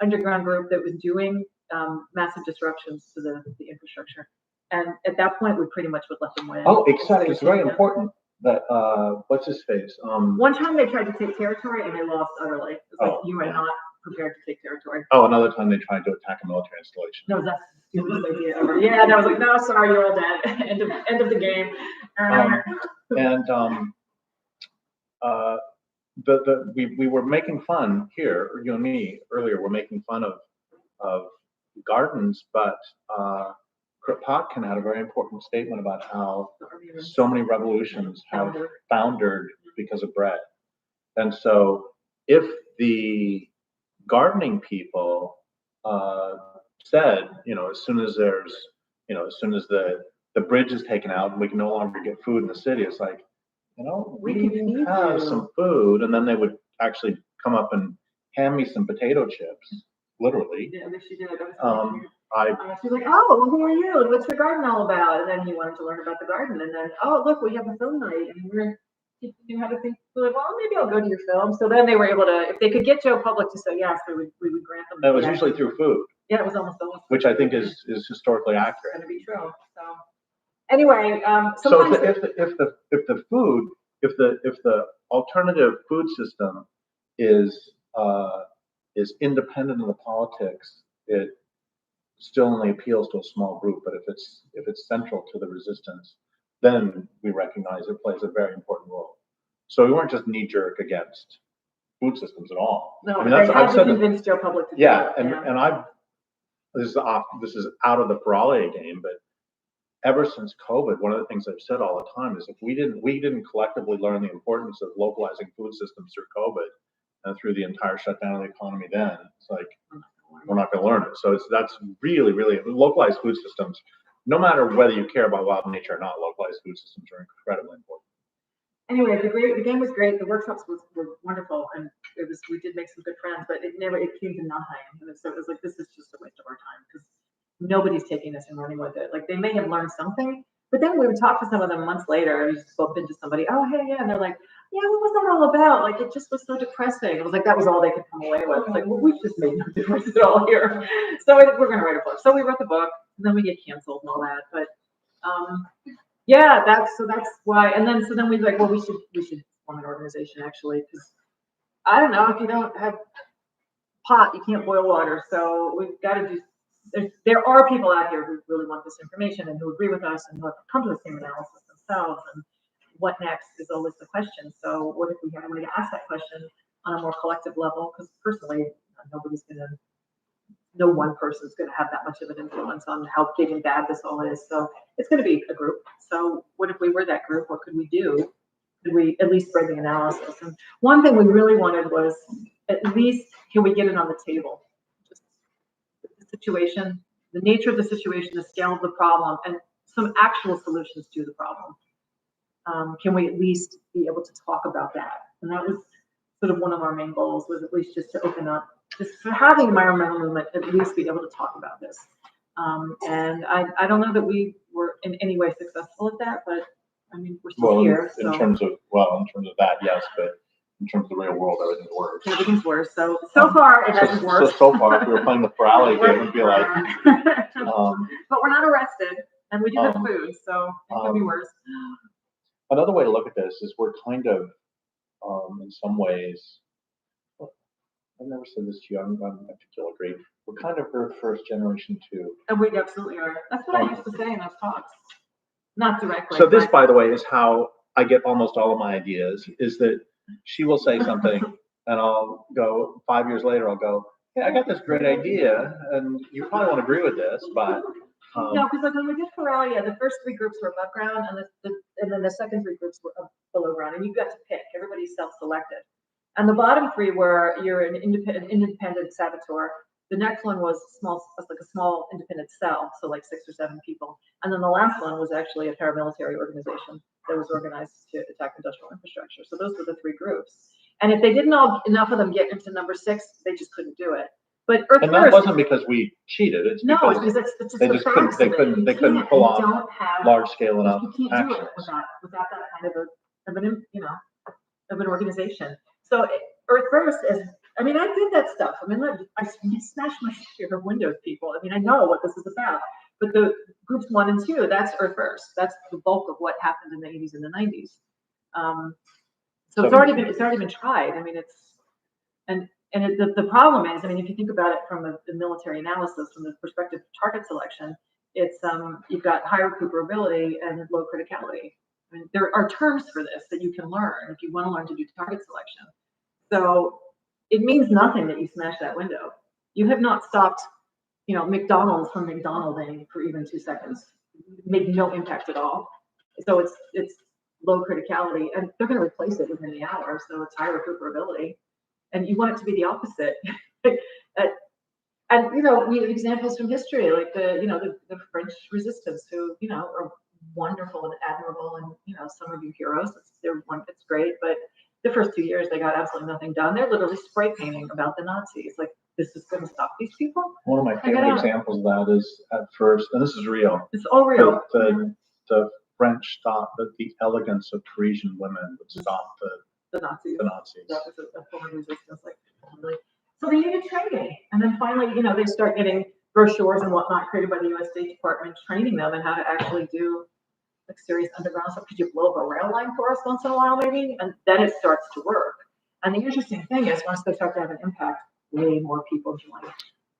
underground group that was doing massive disruptions to the infrastructure. And at that point, we pretty much would let them win. Oh, except So it's very yeah. important that, what's his face? One time they tried to take territory and they lost utterly. It's like, Oh, you are yeah. not prepared to take territory. Oh, another time they tried to attack a military installation. No, that's the stupidest idea ever. Yeah, and I was like, no, sorry, you're all dead. End of the game. We were making fun here, you and me earlier, we're making fun of gardens, but Kropotkin had a very important statement about how so many revolutions have foundered because of bread. And so if the gardening people said, as soon as there's, as soon as the bridge is taken out and we can no longer get food in the city, it's like, We can feed have you. some food. And then they would actually come up and hand me some potato chips, literally. Yeah, she did. She's like, oh, well, who are you? And what's the garden all about? And then he wanted to learn about the garden. And then, oh, look, we have a film night. And we're teaching how to think. So like, well, maybe I'll go to your film. So then they were able to, if they could get Joe Public to say yes, we would grant them. That was usually through food. Yeah, it was almost always. Which I think is historically It's accurate. going to be true. So anyway, So sometimes if the alternative food system is independent of the politics, it still only appeals to a small group. But if it's central to the resistance, then we recognize it plays a very important role. So we weren't just knee jerk against food systems at all. no, I mean, they had I've to said convince Joe Public to do yeah, it. and this is out of the Parale game, but ever since COVID, one of the things I've said all the time is if we didn't collectively learn the importance of localizing food systems through COVID and through the entire shutdown of the economy, then it's like we're not going to learn it. So that's really, really localized food systems. No matter whether you care about wild nature or not, localized food systems are incredibly important. Anyway, the game was great. The workshops were wonderful, and we did make some good friends. But it came to nothing. And so it was like, this is just a waste of our time because nobody's taking this and running with it. Like they may have learned something, but then we would talk to some of them months later. You just bump into somebody. Oh, hey, yeah, and they're like, yeah, what was that all about? Like it just was so depressing. It was like that was all they could come away with. It's like, well, we've just made no difference at all here. So we're going to write a book. So we wrote the book, and then we get canceled and all that. But yeah, that's why. And then so we was like, well, we should form an organization actually, because I don't know, if you don't have pot, you can't boil water. So we've got to do. There are people out here who really want this information and who agree with us and who have come to the same analysis themselves. And what next is always the question. So what if we had a way to ask that question on a more collective level? Because personally, no one person is going to have that much of an influence on how big and bad this all is. So it's going to be a group. So what if we were that group? What could we do? Could we at least spread the analysis? And one thing we really wanted was at least can we get it on the table? Just the situation, the nature of the situation, the scale of the problem, and some actual solutions to the problem. Can we at least be able to talk about that? And that was sort of one of our main goals, was at least just to open up, just for having the environmental movement at least be able to talk about this. And I don't know that we were in any way successful at that, but I mean, we're still here. In terms of that, yes, but in terms of the real world, everything's worse. Everything's worse. So far it hasn't worked. So far, if we were playing the Parale game, it'd be like. But we're not arrested, and we do have food, so it could be worse. Another way to look at this is we're kind of, in some ways, I've never said this to you, I think you'll agree. We're kind of Earth first, generation two. And we absolutely are. That's what I used to say in those talks. Not directly. So this, but- by the way, is how I get almost all of my ideas, is that she will say something and I'll go, 5 years later, I'll go, yeah, I got this great idea and you probably won't agree with this, but. No, because like when we did Coralia, the first 3 groups were above ground and then the second 3 groups were below ground, and you got to pick. Everybody's self-selected. And the bottom 3 were you're an independent saboteur. The next one was like a small independent cell, so like 6 or 7 people. And then the last one was actually a paramilitary organization that was organized to attack industrial infrastructure. So those were the 3 groups. And if they didn't enough of them get into number 6, they just couldn't do it. But Earth And that first, wasn't because we cheated, it's no, because it's just they the just facts couldn't, of it. they You couldn't can't- pull you off don't have large scale enough you can't do actions. it without that kind of an organization. So Earth First is, I mean, I did that stuff. I mean, I smashed my share of Windows people. I mean, I know what this is about. But the groups 1 and 2, that's Earth First. That's the bulk of what happened in the 80s and the 90s. So it's already been tried. I mean, the problem is, I mean, if you think about it from the military analysis, from the perspective of target selection, it's you've got high recuperability and low criticality. I mean, there are terms for this that you can learn if you want to learn to do target selection. So it means nothing that you smash that window. You have not stopped, McDonald's from McDonalding for even 2 seconds. Made no impact at all. So it's low criticality, and they're going to replace it within the hour. So it's high recuperability. And you want it to be the opposite. And we have examples from history, like the French resistance, who are wonderful and admirable, and some of you heroes. It's great, but the first 2 years they got absolutely nothing done. They're literally spray painting about the Nazis. Like, this is going to stop these people. One of my favorite examples of that is at first, and this is real. It's all real. The French thought that the elegance of Parisian women would stop the Nazis. That was a form of resistance, so they needed training, and then finally, they start getting brochures and whatnot created by the U.S. State Department, training them in how to actually do like serious underground stuff. Could you blow up a rail line for us once in a while, maybe? And then it starts to work. And the interesting thing is, once they start to have an impact, way more people join.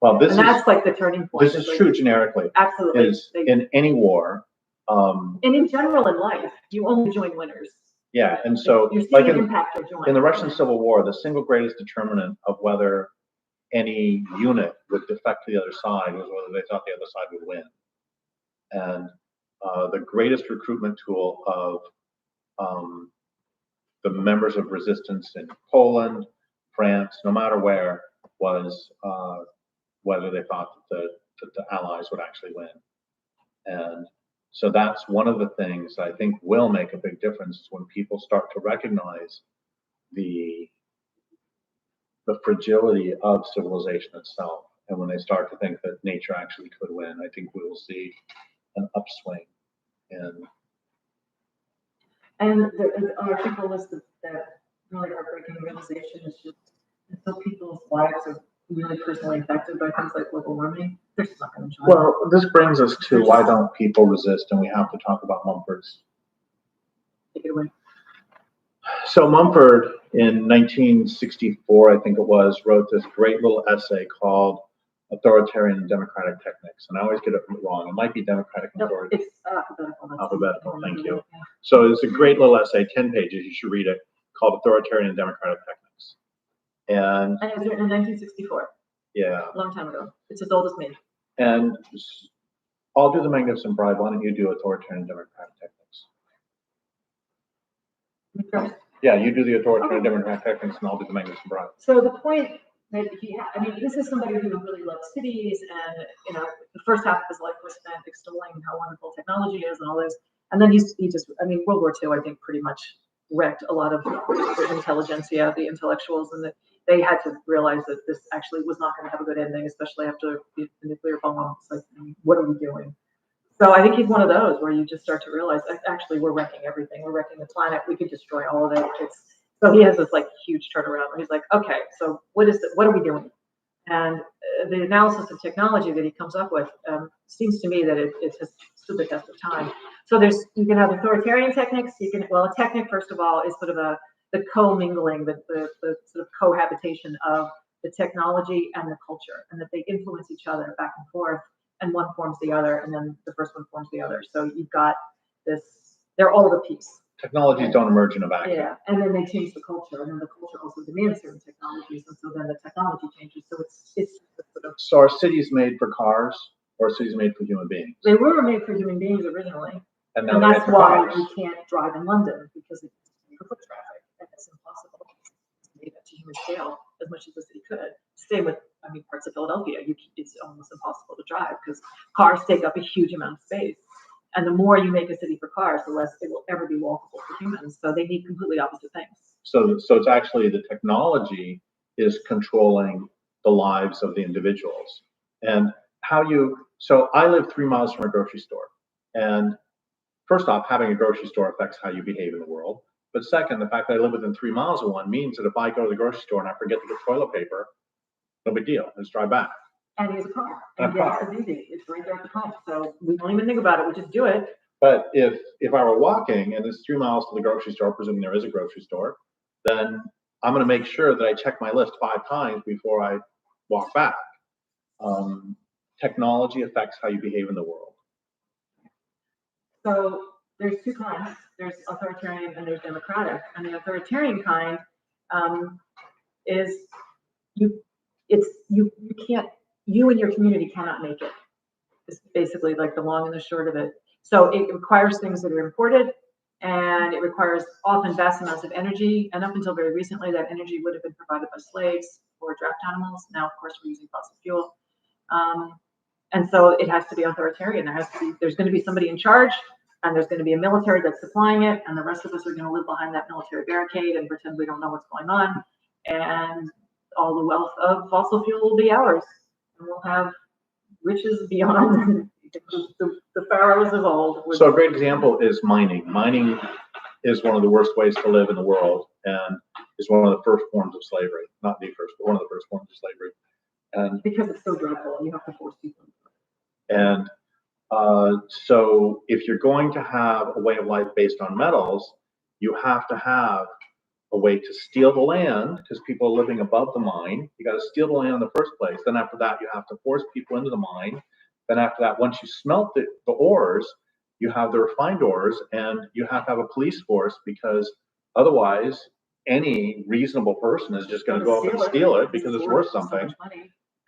Well, that's like the turning point. This is true generically. Absolutely. In any war. And in general in life, you only join winners. Yeah, and so you're seeing an impact or join. In the Russian Civil War, the single greatest determinant of whether any unit would defect to the other side was whether they thought the other side would win. And the greatest recruitment tool of the members of resistance in Poland, France, no matter where, was whether they thought that the Allies would actually win. And so that's one of the things I think will make a big difference, is when people start to recognize the fragility of civilization itself. And when they start to think that nature actually could win, I think we will see an upswing. And I think the list of that really heartbreaking realization is just until people's lives are really personally affected by things like global warming, they're just not going to join. Well, this brings us to why don't people resist, and we have to talk about Mumford's. Take it away. So Mumford, in 1964, I think it was, wrote this great little essay called Authoritarian and Democratic Techniques. And I always get it wrong. It might be Democratic and Authoritarian. It's alphabetical. Alphabetical, thank you. So it's a great little essay, 10 pages, you should read it, called Authoritarian and Democratic Techniques. And it was written in 1964. Yeah. A long time ago. It's as old as me. And I'll do the Magnificent Bride. Why don't you do Authoritarian and Democratic Techniques? Okay. Yeah, you do the Authoritarian and Democratic Techniques, and I'll do the Magnificent Bride. So the point that this is somebody who really loves cities, and the first half of his life was spent extolling how wonderful technology is and all this. And then he just, World War II, I think, pretty much wrecked a lot of the intelligentsia, the intellectuals, and that they had to realize that this actually was not going to have a good ending, especially after the nuclear bomb. It's like, what are we doing? So I think he's one of those where you just start to realize, actually, we're wrecking everything. We're wrecking the planet. We could destroy all of it. So he has this huge turnaround where he's like, okay, so what are we doing? And the analysis of technology that he comes up with seems to me that it has stood the test of time. So you can have authoritarian techniques. A technique, first of all, is sort of the co-mingling, the sort of cohabitation of the technology and the culture, and that they influence each other back and forth, and one forms the other, and then the first one forms the other. So you've got this, they're all of a piece. Technologies don't emerge in a vacuum. Yeah, and then they change the culture, and then the culture also demands certain technologies, and so then the technology changes. So it's sort of. So are cities made for cars, or are cities made for human beings? They were made for human beings originally, And now and they're made that's for why cars. you can't drive in London, because it's for foot traffic, and it's impossible. It's made up to human scale as much as the city could. Same with, I mean, parts of Philadelphia, it's almost impossible to drive because cars take up a huge amount of space. And the more you make a city for cars, the less it will ever be walkable for humans. So they need completely opposite things. So it's actually the technology is controlling the lives of the individuals. And so I live 3 miles from a grocery store. And first off, having a grocery store affects how you behave in the world. But second, the fact that I live within 3 miles of one means that if I go to the grocery store and I forget to get toilet paper, no big deal, just drive back. And he has a car. And gas is easy. It's right there at the pump. So we don't even think about it. We just do it. But if I were walking and it's 3 miles to the grocery store, presuming there is a grocery store, then I'm going to make sure that I check my list 5 times before I walk back. Technology affects how you behave in the world. So there's 2 kinds. There's authoritarian and there's democratic. And the authoritarian kind is you can't, you and your community cannot make it. It's basically like the long and the short of it. So it requires things that are imported, and it requires often vast amounts of energy. And up until very recently, that energy would have been provided by slaves or draft animals. Now, of course, we're using fossil fuel. And so it has to be authoritarian. There's going to be somebody in charge, and there's going to be a military that's supplying it, and the rest of us are going to live behind that military barricade and pretend we don't know what's going on. And all the wealth of fossil fuel will be ours, and we'll have riches beyond the pharaohs of old. So a great example is mining. Mining is one of the worst ways to live in the world, and is one of the first forms of slavery. Not the first, but one of the first forms of slavery. And because it's so dreadful, you have to force people. And so if you're going to have a way of life based on metals, you have to have a way to steal the land, because people are living above the mine. You got to steal the land in the first place. Then after that, you have to force people into the mine. Then after that, once you smelt the ores, you have the refined ores, and you have to have a police force, because otherwise any reasonable person is just going to go up and steal it because it's worth something.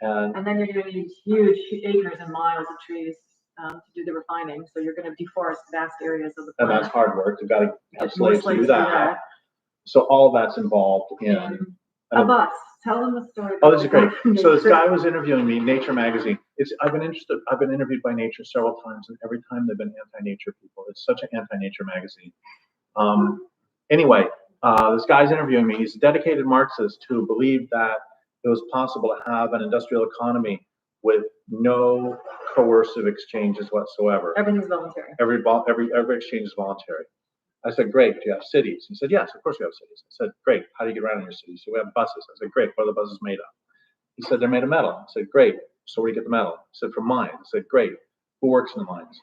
And then you're going to need huge acres and miles of trees to do the refining. So you're going to deforest vast areas of the planet. And that's hard work. You've got to have slaves to do that. So all of that's involved in a bus. Tell them the story. Oh, this is great. So this guy was interviewing me, Nature magazine. I've been interviewed by Nature several times, and every time they've been anti-nature people. It's such an anti-nature magazine. Anyway, this guy's interviewing me. He's a dedicated Marxist who believed that it was possible to have an industrial economy with no coercive exchanges whatsoever. Everything's voluntary. Every exchange is voluntary. I said, great, do you have cities? He said, yes, of course we have cities. I said, great, how do you get around in your cities? So we have buses. I said, great, what are the buses made of? He said, they're made of metal. I said, great, so where do you get the metal? He said, from mines. I said, great, who works in the mines?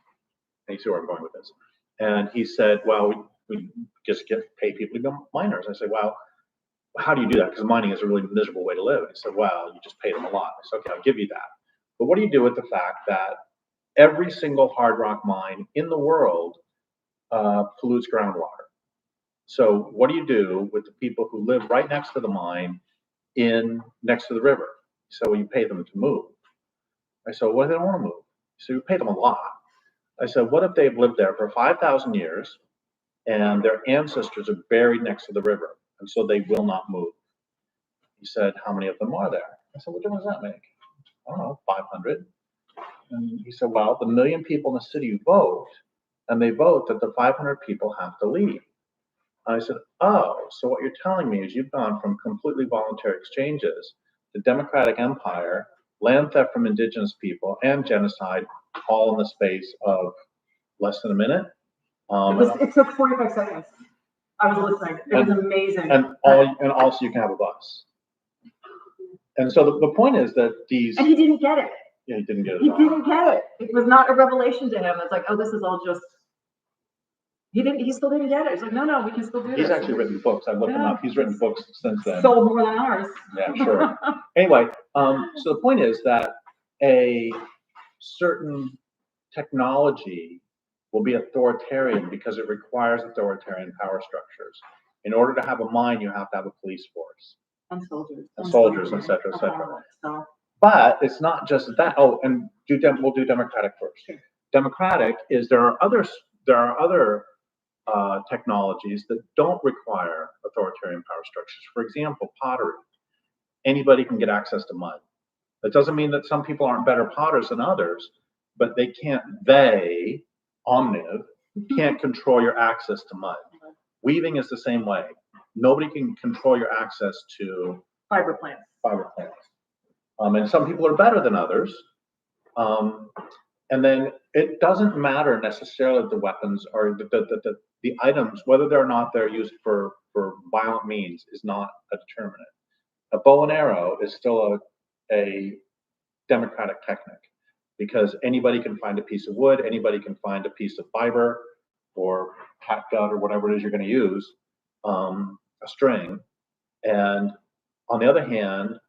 And you see where I'm going with this. And he said, well, we just pay people to become miners. I said, well, how do you do that? Because mining is a really miserable way to live. And he said, well, you just pay them a lot. I said, okay, I'll give you that. But what do you do with the fact that every single hard rock mine in the world pollutes groundwater? So what do you do with the people who live right next to the mine next to the river? So you pay them to move. I said, well, they don't want to move. So you pay them a lot. I said, what if they've lived there for 5,000 years and their ancestors are buried next to the river, and so they will not move? He said, how many of them are there? I said, what difference does that make? I don't know, 500. And he said, well, the 1 million people in the city vote, and they vote that the 500 people have to leave. I said, oh, so what you're telling me is you've gone from completely voluntary exchanges to democratic empire, land theft from indigenous people, and genocide, all in the space of less than a minute. It took 45 seconds. I was listening. It was amazing. And also you can have a bus. And so the point is that these... And he didn't get it. Yeah, he didn't get it. He didn't get it. It was not a revelation to him. It's like, oh, this is all just... he still didn't get it. He's like, no, we can still do this. He's actually written books. I've looked him up. He's written books since then. Sold more than ours. Yeah, sure. Anyway, so the point is that a certain technology will be authoritarian because it requires authoritarian power structures. In order to have a mind, you have to have a police force. And soldiers. And soldiers, et cetera, et cetera. So, But it's not just that. Oh, and we'll do democratic first. Sure. Democratic is there are other technologies that don't require authoritarian power structures. For example, pottery. Anybody can get access to mud. That doesn't mean that some people aren't better potters than others, but Omniv, can't control your access to mud. Weaving is the same way. Nobody can control your access to fiber plants. And some people are better than others. And then it doesn't matter necessarily the weapons or the items, whether or not they're used for violent means is not a determinant. A bow and arrow is still a democratic technique because anybody can find a piece of wood, anybody can find a piece of fiber or catgut or whatever it is you're going to use, a string. And on the other hand,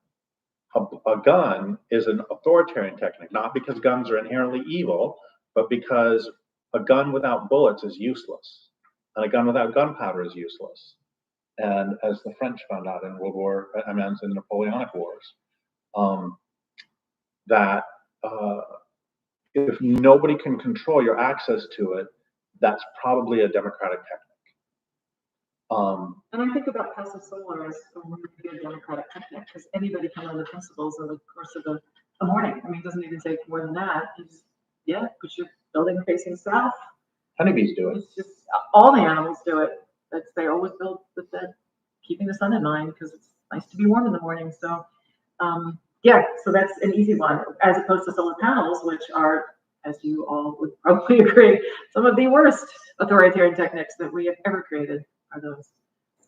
a gun is an authoritarian technique, not because guns are inherently evil, but because a gun without bullets is useless, and a gun without gunpowder is useless. And as the French found out in in the Napoleonic Wars, that if nobody can control your access to it, that's probably a democratic technique. And I think about passive solar as a really good democratic technique because anybody can learn the principles over the course of a morning. I mean, it doesn't even take more than that. Put your building facing south. Honeybees do it. It's just all the animals do it. They always build with keeping the sun in mind because it's nice to be warm in the morning. So, so that's an easy one as opposed to solar panels, which are, as you all would probably agree, some of the worst authoritarian techniques that we have ever created are those.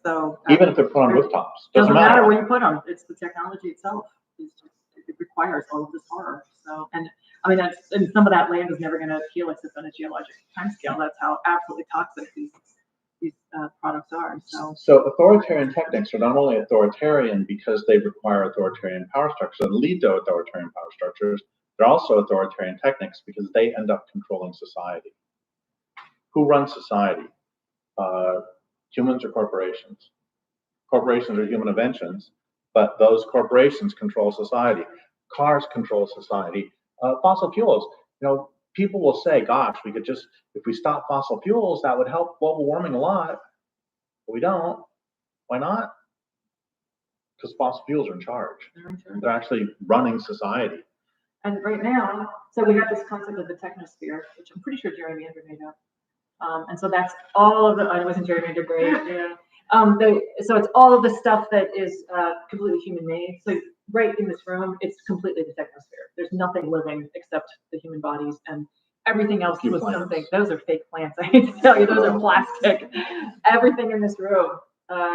So even if they're put on rooftops, doesn't matter where you put them. It's the technology itself. It requires all of this horror. So, and I mean, and some of that land is never going to heal except on a geologic timescale. That's how absolutely toxic these products are. So authoritarian techniques are not only authoritarian because they require authoritarian power structures and lead to authoritarian power structures, they're also authoritarian techniques because they end up controlling society. Who runs society? Humans or corporations? Corporations are human inventions, but those corporations control society. Cars control society. Fossil fuels, people will say, gosh, if we stop fossil fuels, that would help global warming a lot. But we don't. Why not? Because fossil fuels are in charge. They're actually running society. And right now, so we have this concept of the technosphere, which I'm pretty sure Jeremy Andrew made up. And so that's all of it wasn't Jeremy Andrew great. Yeah. So it's all of the stuff that is completely human made. So right in this room, it's completely the technosphere. There's nothing living except the human bodies, and everything else was something. Those are fake plants. I hate to tell you, those are plastic. Everything in this room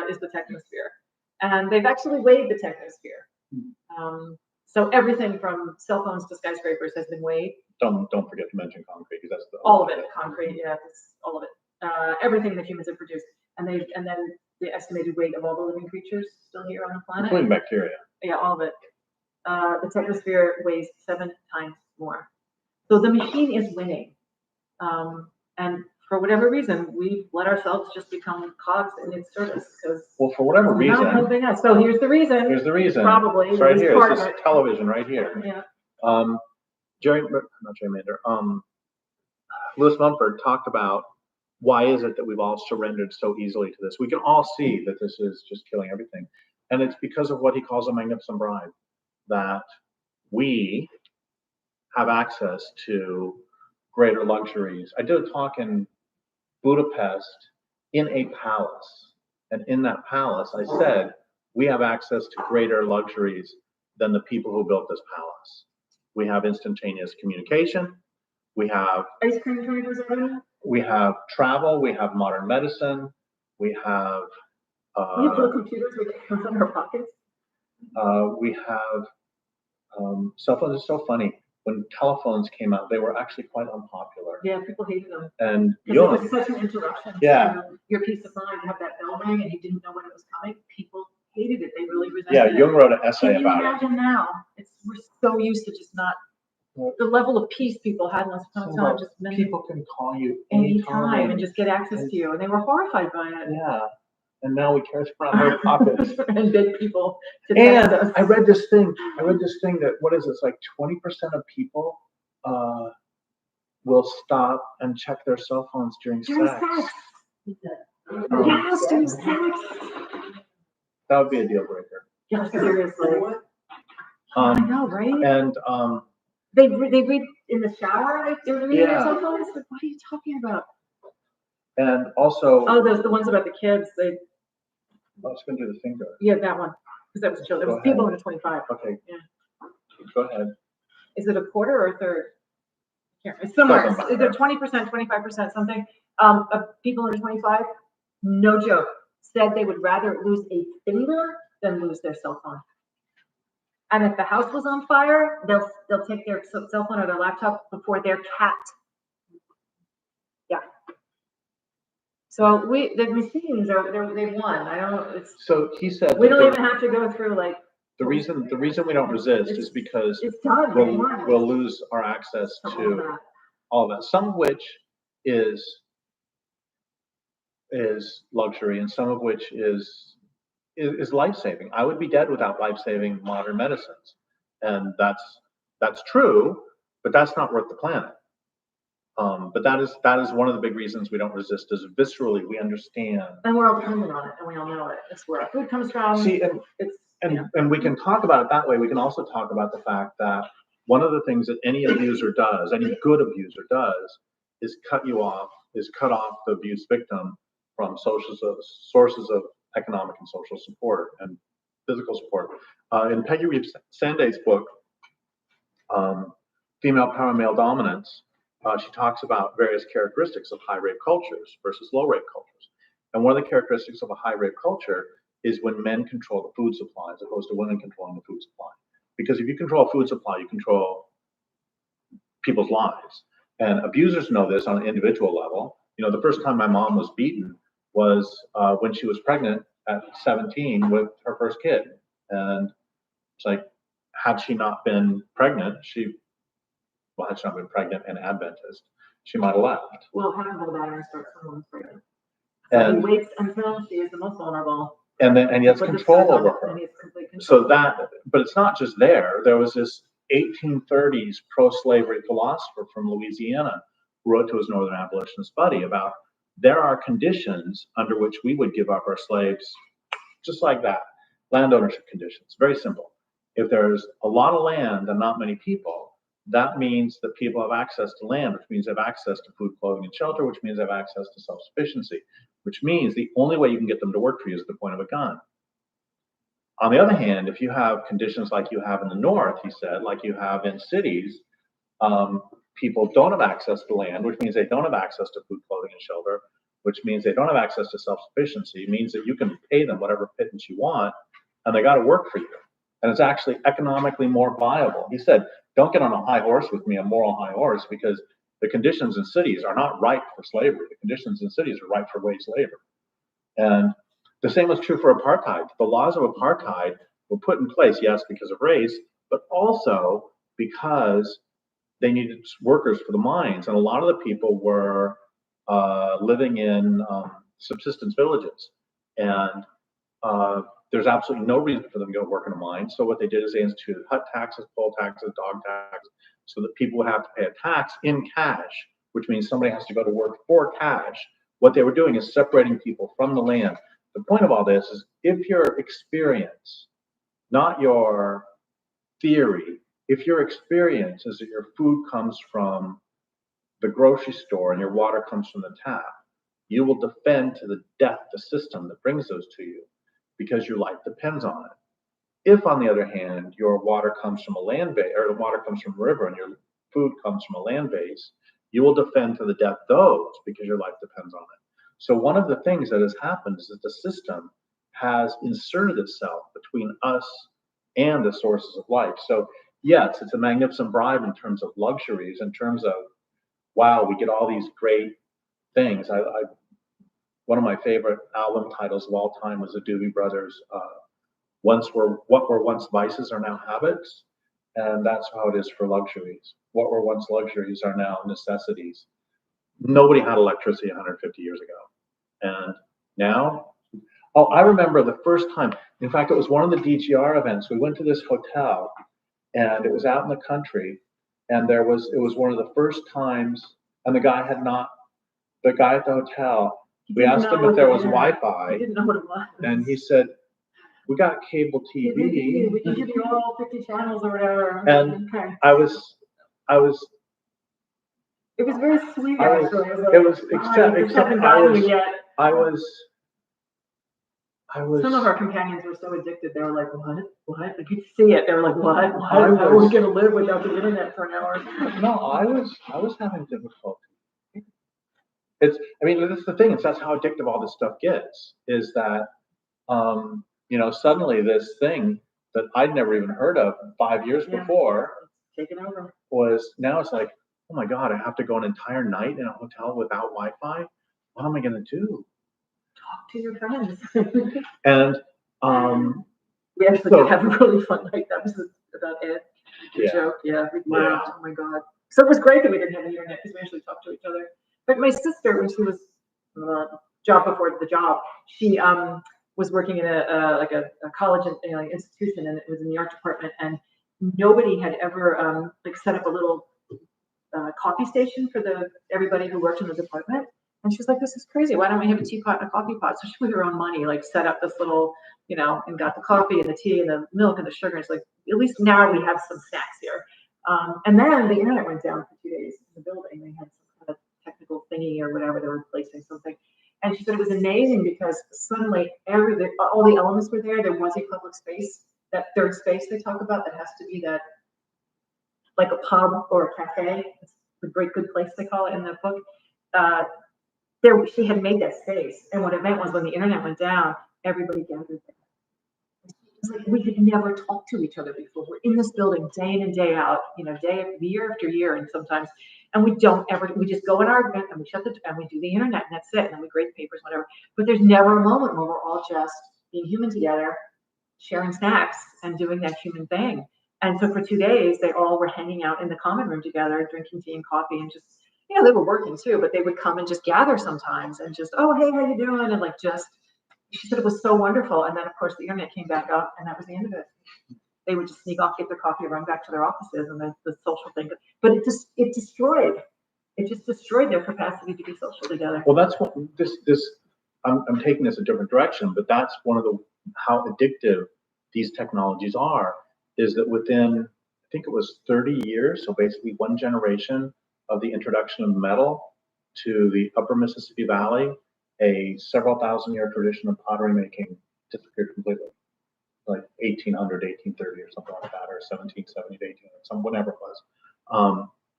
is the technosphere, and they've actually weighed the technosphere. So everything from cell phones to skyscrapers has been weighed. Don't forget to mention concrete because that's all of it. Concrete, yeah, that's all of it. Everything that humans have produced, and then the estimated weight of all the living creatures still here on the planet, including bacteria. Yeah, all of it. The technosphere weighs 7 times more. So the machine is winning, and for whatever reason, we let ourselves just become cogs in its service. Well, for whatever reason. Not helping us. So here's the reason. Here's the reason. Probably. It's right here. This is television right here. Yeah. Lewis Mumford talked about why is it that we've all surrendered so easily to this. We can all see that this is just killing everything. And it's because of what he calls a magnificent bribe, that we have access to greater luxuries. I did a talk in Budapest in a palace. And in that palace, I said, we have access to greater luxuries than the people who built this palace. We have instantaneous communication. We have ice cream traders. We have travel. We have modern medicine. We have little computers we can put in our pockets. We have cell phones. It's so funny. when telephones came out, they were actually quite unpopular. Yeah, people hated them. And Because it Jung, was such an interruption Yeah. to your peace of mind to have that bell ring and you didn't know when it was coming. People hated it. They really resented yeah, it. Jung wrote an essay Can you about it. imagine now? We're so used to just not, the level of peace people had once upon a time just meant People can call you anytime and just get access to you. And they were horrified by it. Yeah, and now we carry around our pockets. And beg people to And text us. I read this thing that, what is it, it's like 20% of people will stop and check their cell phones during sex. Yes, during sex. That would be a deal breaker. Yeah, seriously. I know, right? And They read in the shower, like they're reading their Yeah. cell phones. Like, what are you talking about? and also, Oh, those the ones about the kids. I was going to do the finger. Yeah, that one. Because that was children. It Go was people ahead. under 25. Okay. Yeah. Go ahead. Is it a quarter or a third? It's somewhere. Doesn't Is matter. it 20%, 25%, something? Of people under 25, no joke, said they would rather lose a finger than lose their cell phone. And if the house was on fire, they'll take their cell phone or their laptop before their cat. Yeah. So the machines they won. I don't. It's. So he said We that don't even have to go through like. the reason we don't resist is because It's done. They won. we'll lose our access to all of that. Some of which is luxury, and some of which is life-saving. I would be dead without life-saving modern medicines, and that's true, but that's not worth the planet. But that is one of the big reasons we don't resist. Is viscerally we understand, and we're all dependent on it, and we all know it. It's where our food comes from. See, and we can talk about it that way. We can also talk about the fact that one of the things that any abuser does, any good abuser does, is cut off the abuse victim from sources of economic and social support and physical support. In Peggy Reeves Sanday's book, Female Power, Male Dominance, she talks about various characteristics of high rape cultures versus low rape cultures. And one of the characteristics of a high rape culture is when men control the food supply as opposed to women controlling the food supply. Because if you control food supply, you control people's lives. And abusers know this on an individual level. You know, the first time my mom was beaten was when she was pregnant at 17 with her first kid. And it's like, had she not been pregnant, had she not been pregnant and Adventist, she might have left. Well, half of the battery starts when woman's pregnant. So And he waits until she is the most vulnerable. and he has control over her. And he has complete control. So but it's not just there. There was this 1830s pro-slavery philosopher from Louisiana who wrote to his Northern abolitionist buddy about there are conditions under which we would give up our slaves, just like that. Land ownership conditions, very simple. If there's a lot of land and not many people, that means that people have access to land, which means they have access to food, clothing, and shelter, which means they have access to self-sufficiency, which means the only way you can get them to work for you is at the point of a gun. On the other hand, if you have conditions like you have in the North, he said, like you have in cities, people don't have access to land, which means they don't have access to food, clothing, and shelter, which means they don't have access to self-sufficiency. It means that you can pay them whatever pittance you want, and they got to work for you. And it's actually economically more viable. He said, don't get on a high horse with me, a moral high horse, because the conditions in cities are not right for slavery. The conditions in cities are right for wage labor. And the same was true for apartheid. The laws of apartheid were put in place, yes, because of race, but also because they needed workers for the mines. And a lot of the people were living in subsistence villages. And there's absolutely no reason for them to go work in a mine. So what they did is they instituted hut taxes, poll taxes, dog taxes, so that people would have to pay a tax in cash, which means somebody has to go to work for cash. What they were doing is separating people from the land. The point of all this is if your experience, not your theory, if your experience is that your food comes from the grocery store and your water comes from the tap, you will defend to the death the system that brings those to you because your life depends on it. If, on the other hand, your water comes from a land base, or the water comes from a river and your food comes from a land base, you will defend to the death those because your life depends on it. So one of the things that has happened is that the system has inserted itself between us and the sources of life. So yes, it's a magnificent bribe in terms of luxuries, in terms of, wow, we get all these great things. One of my favorite album titles of all time was the Doobie Brothers. What were once vices are now habits, and that's how it is for luxuries. What were once luxuries are now necessities. Nobody had electricity 150 years ago, and now, oh, I remember the first time. In fact, it was one of the DGR events. We went to this hotel, and it was out in the country, and it was one of the first times, and the guy at the hotel, we asked him if there was Wi-Fi. He didn't know what it was. And he said, we got cable TV. We can give you all 50 channels or whatever. And okay. I was. It was very sweet, I was, actually. it was, except I was. Some of our companions were so addicted, they were like, what? I could see it. They were like, what? How are we going to live without the internet for an hour? No, I was having difficulty. I mean, that's the thing. That's how addictive all this stuff gets, is that, suddenly this thing that I'd never even heard of 5 years before taken over. Now it's like, oh my God, I have to go an entire night in a hotel without Wi-Fi. What am I going to do? Talk to your friends. And we actually did have a really fun night. That was about Ed. The joke. Yeah, we laughed. Oh my God. So it was great that we didn't have the internet because we actually talked to each other. But my sister, when she was job before the job, she was working in a college institution, and it was in the art department, and nobody had ever set up a little coffee station for everybody who worked in the department. And she was like, this is crazy. Why don't we have a teapot and a coffee pot? So she with her own money, set up this little, and got the coffee and the tea and the milk and the sugar. It's like, at least now we have some snacks here. And then the internet went down for 2 days in the building. They had some kind of technical thingy or whatever. They were replacing something. And she said it was amazing because suddenly all the elements were there. There was a public space, that third space they talk about, that has to be that, like a pub or a cafe. It's a great good place, they call it in the book. She had made that space, and what it meant was when the internet went down, everybody gathered there. It's like we had never talked to each other before. We're in this building day in and day out, year after year, and sometimes, and we just go in our event and we and we do the internet, and that's it, and then we grade papers, whatever. But there's never a moment where we're all just being human together, sharing snacks and doing that human thing. And so for 2 days, they all were hanging out in the common room together, drinking tea and coffee, and just, they were working too, but they would come and just gather sometimes and just, oh, hey, how you doing? And she said it was so wonderful. And then, of course, the internet came back up, and that was the end of it. They would just sneak off, get their coffee, run back to their offices, and the social thing. But it just destroyed their capacity to be social together. Well, that's what I'm taking this a different direction, but that's one of how addictive these technologies are, is that within, I think it was 30 years, so basically one generation of the introduction of metal to the upper Mississippi Valley, a several thousand-year tradition of pottery making disappeared completely, like 1800, 1830 or something like that, or 1770 to 1800, whatever it was,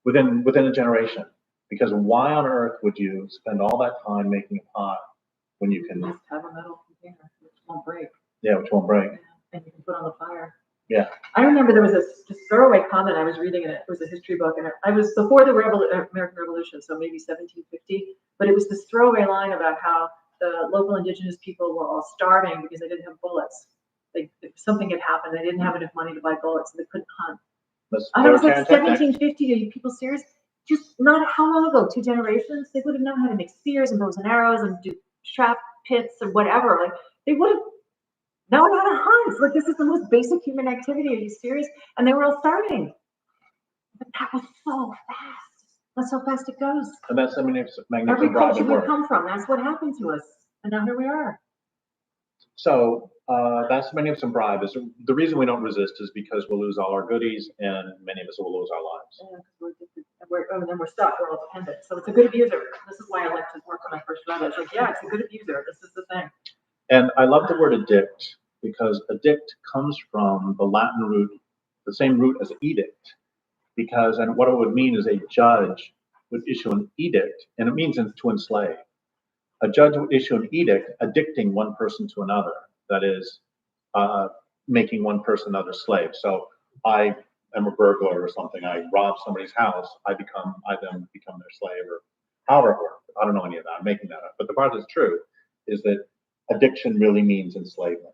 within a generation. Because why on earth would you spend all that time making a pot when you can just have a metal container which won't break? Yeah, which won't break. And you can put on the fire. Yeah. I remember there was this throwaway comment I was reading, and it was a history book, and I was before the American Revolution, so maybe 1750, but it was this throwaway line about how the local indigenous people were all starving because they didn't have bullets. Something had happened. They didn't have enough money to buy bullets, so they couldn't hunt. I was like, 1750, are you people serious? Just not how long ago, 2 generations, they would have known how to make spears and bows and arrows and do trap pits and whatever. They would have known how to hunt. This is the most basic human activity. Are you serious? And they were all starving. But that was so fast. That's how fast it goes. And that's magnificent. Every culture we come from, that's what happened to us. And now here we are. So that's the magnificent bribe. The reason we don't resist is because we'll lose all our goodies, and many of us will lose our lives. Yeah, and then we're stuck. We're all dependent. So it's a good abuser. This is why I like to work when I first read it. It's like, yeah, it's a good abuser. This is the thing. And I love the word addict, because addict comes from the Latin root, the same root as edict. And what it would mean is a judge would issue an edict, and it means to enslave. A judge would issue an edict addicting one person to another, that is, making one person another slave. So I am a burglar or something, I rob somebody's house, I then become their slave, or however it works. I don't know any of that. I'm making that up. But the part that's true is that addiction really means enslavement.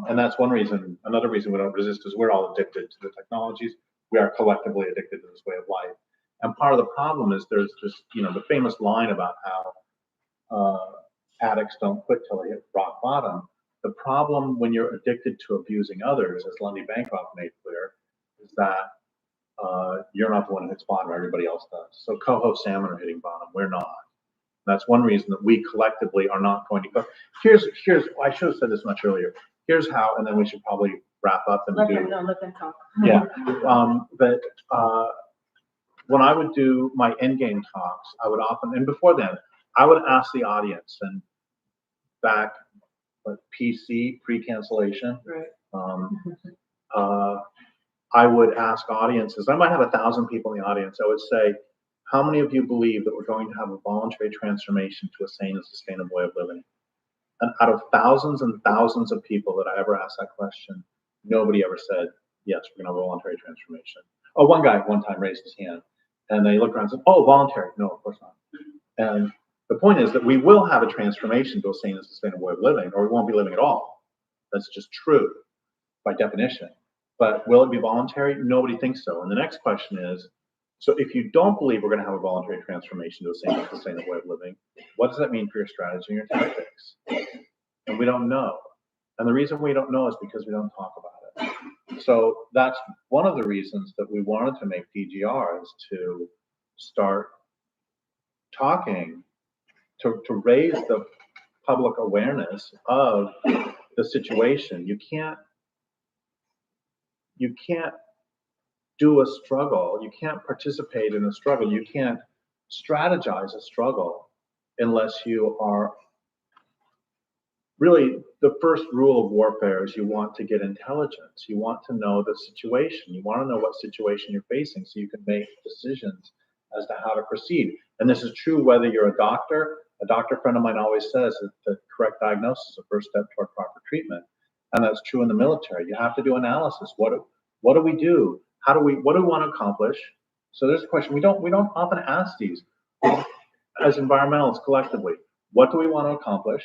And that's one reason. Another reason we don't resist is we're all addicted to the technologies. We are collectively addicted to this way of life. And part of the problem is there's just, the famous line about how addicts don't quit till they hit rock bottom. The problem when you're addicted to abusing others, as Lundy Bancroft made clear, is that you're not the one who hits bottom, everybody else does. So coho salmon are hitting bottom, we're not. That's one reason that we collectively are not going to go. Here's I should have said this much earlier. Here's how, and then we should probably wrap up and Let do. them talk. Yeah. But when I would do my endgame talks, I would often, and before then, I would ask the audience, and back PC, pre-cancellation, Right. I would ask audiences, I might have 1,000 people in the audience, I would say, how many of you believe that we're going to have a voluntary transformation to a sane and sustainable way of living? And out of thousands and thousands of people that I ever asked that question, nobody ever said, yes, we're going to have a voluntary transformation. Oh, one guy one time raised his hand, and they looked around and said, oh, voluntary. No, of course not. And the point is that we will have a transformation to a sane and sustainable way of living, or we won't be living at all. That's just true by definition. But will it be voluntary? Nobody thinks so. And the next question is, so if you don't believe we're going to have a voluntary transformation to a sane and sustainable way of living, what does that mean for your strategy and your tactics? And we don't know. And the reason we don't know is because we don't talk about it. So that's one of the reasons that we wanted to make DGR, is to start talking, to raise the public awareness of the situation. You can't do a struggle. You can't participate in a struggle. You can't strategize a struggle unless you are really, the first rule of warfare is you want to get intelligence. You want to know the situation. You want to know what situation you're facing so you can make decisions as to how to proceed. And this is true whether you're a doctor. A doctor friend of mine always says that the correct diagnosis is the first step toward proper treatment. And that's true in the military. You have to do analysis. What do we do? What do we want to accomplish? So there's a question. We don't often ask these as environmentalists collectively. What do we want to accomplish?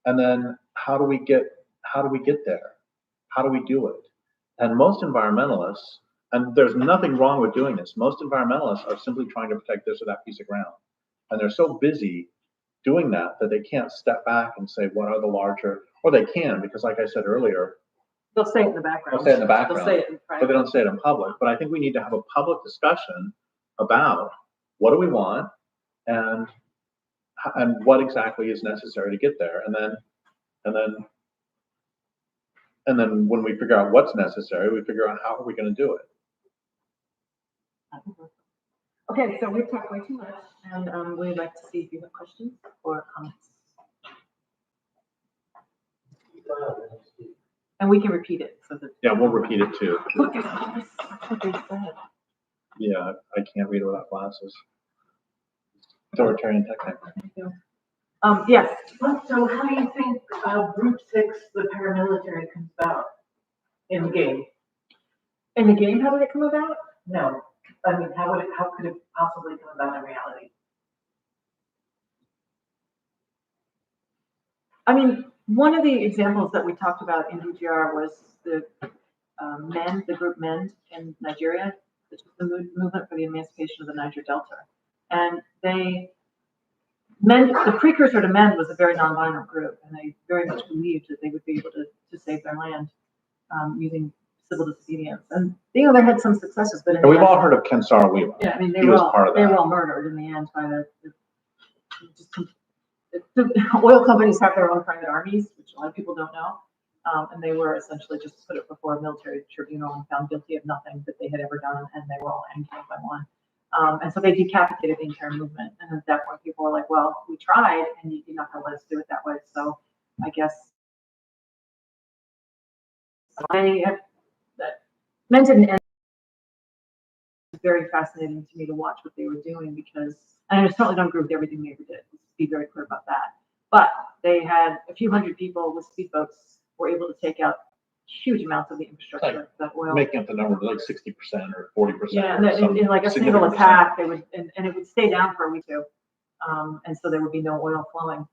And then how do we get there? How do we do it? And most environmentalists, and there's nothing wrong with doing this, most environmentalists are simply trying to protect this or that piece of ground. And they're so busy doing that they can't step back and say, what are the larger, or they can, because like I said earlier, They'll say it in the background. They'll say it in the background, They'll say it in private. but they don't say it in public. But I think we need to have a public discussion about what do we want and what exactly is necessary to get there. And then when we figure out what's necessary, we figure out how are we going to do it. Okay, so we've talked way too much, and we'd like to see if you have questions or comments. And we can repeat it so that. Yeah, we'll repeat it too. Look, that's what they said. Yeah, I can't read without glasses. Authoritarian technique. Yes. So how do you think Group 6, the paramilitary, comes about in the game? In the game, how did it come about? No, I mean, how could it possibly come about in reality? I mean, one of the examples that we talked about in DGR was the group MEND in Nigeria, which is the movement for the emancipation of the Niger Delta. And the precursor to MEND was a very nonviolent group, and they very much believed that they would be able to save their land using civil disobedience. And they had some successes, but we've all heard of Ken Saro-Wiwa. Yeah, I mean, they were all murdered in the end by the oil companies have their own private armies, which a lot of people don't know. And they were essentially just put it before a military tribunal and found guilty of nothing that they had ever done, and they were all hanged one by one. And so they decapitated the entire movement. And at that point, people were like, well, we tried, and you're not going to let us do it that way. So I guess that meant didn't end. It's very fascinating to me to watch what they were doing, because, and I certainly don't agree with everything they ever did. Let's be very clear about that. But they had a few hundred people with speedboats, were able to take out huge amounts of the infrastructure, that oil. Making up the number, like 60% or 40%. Yeah, and in like a single attack, they would, and it would stay down for a week or two. And so there would be no oil flowing.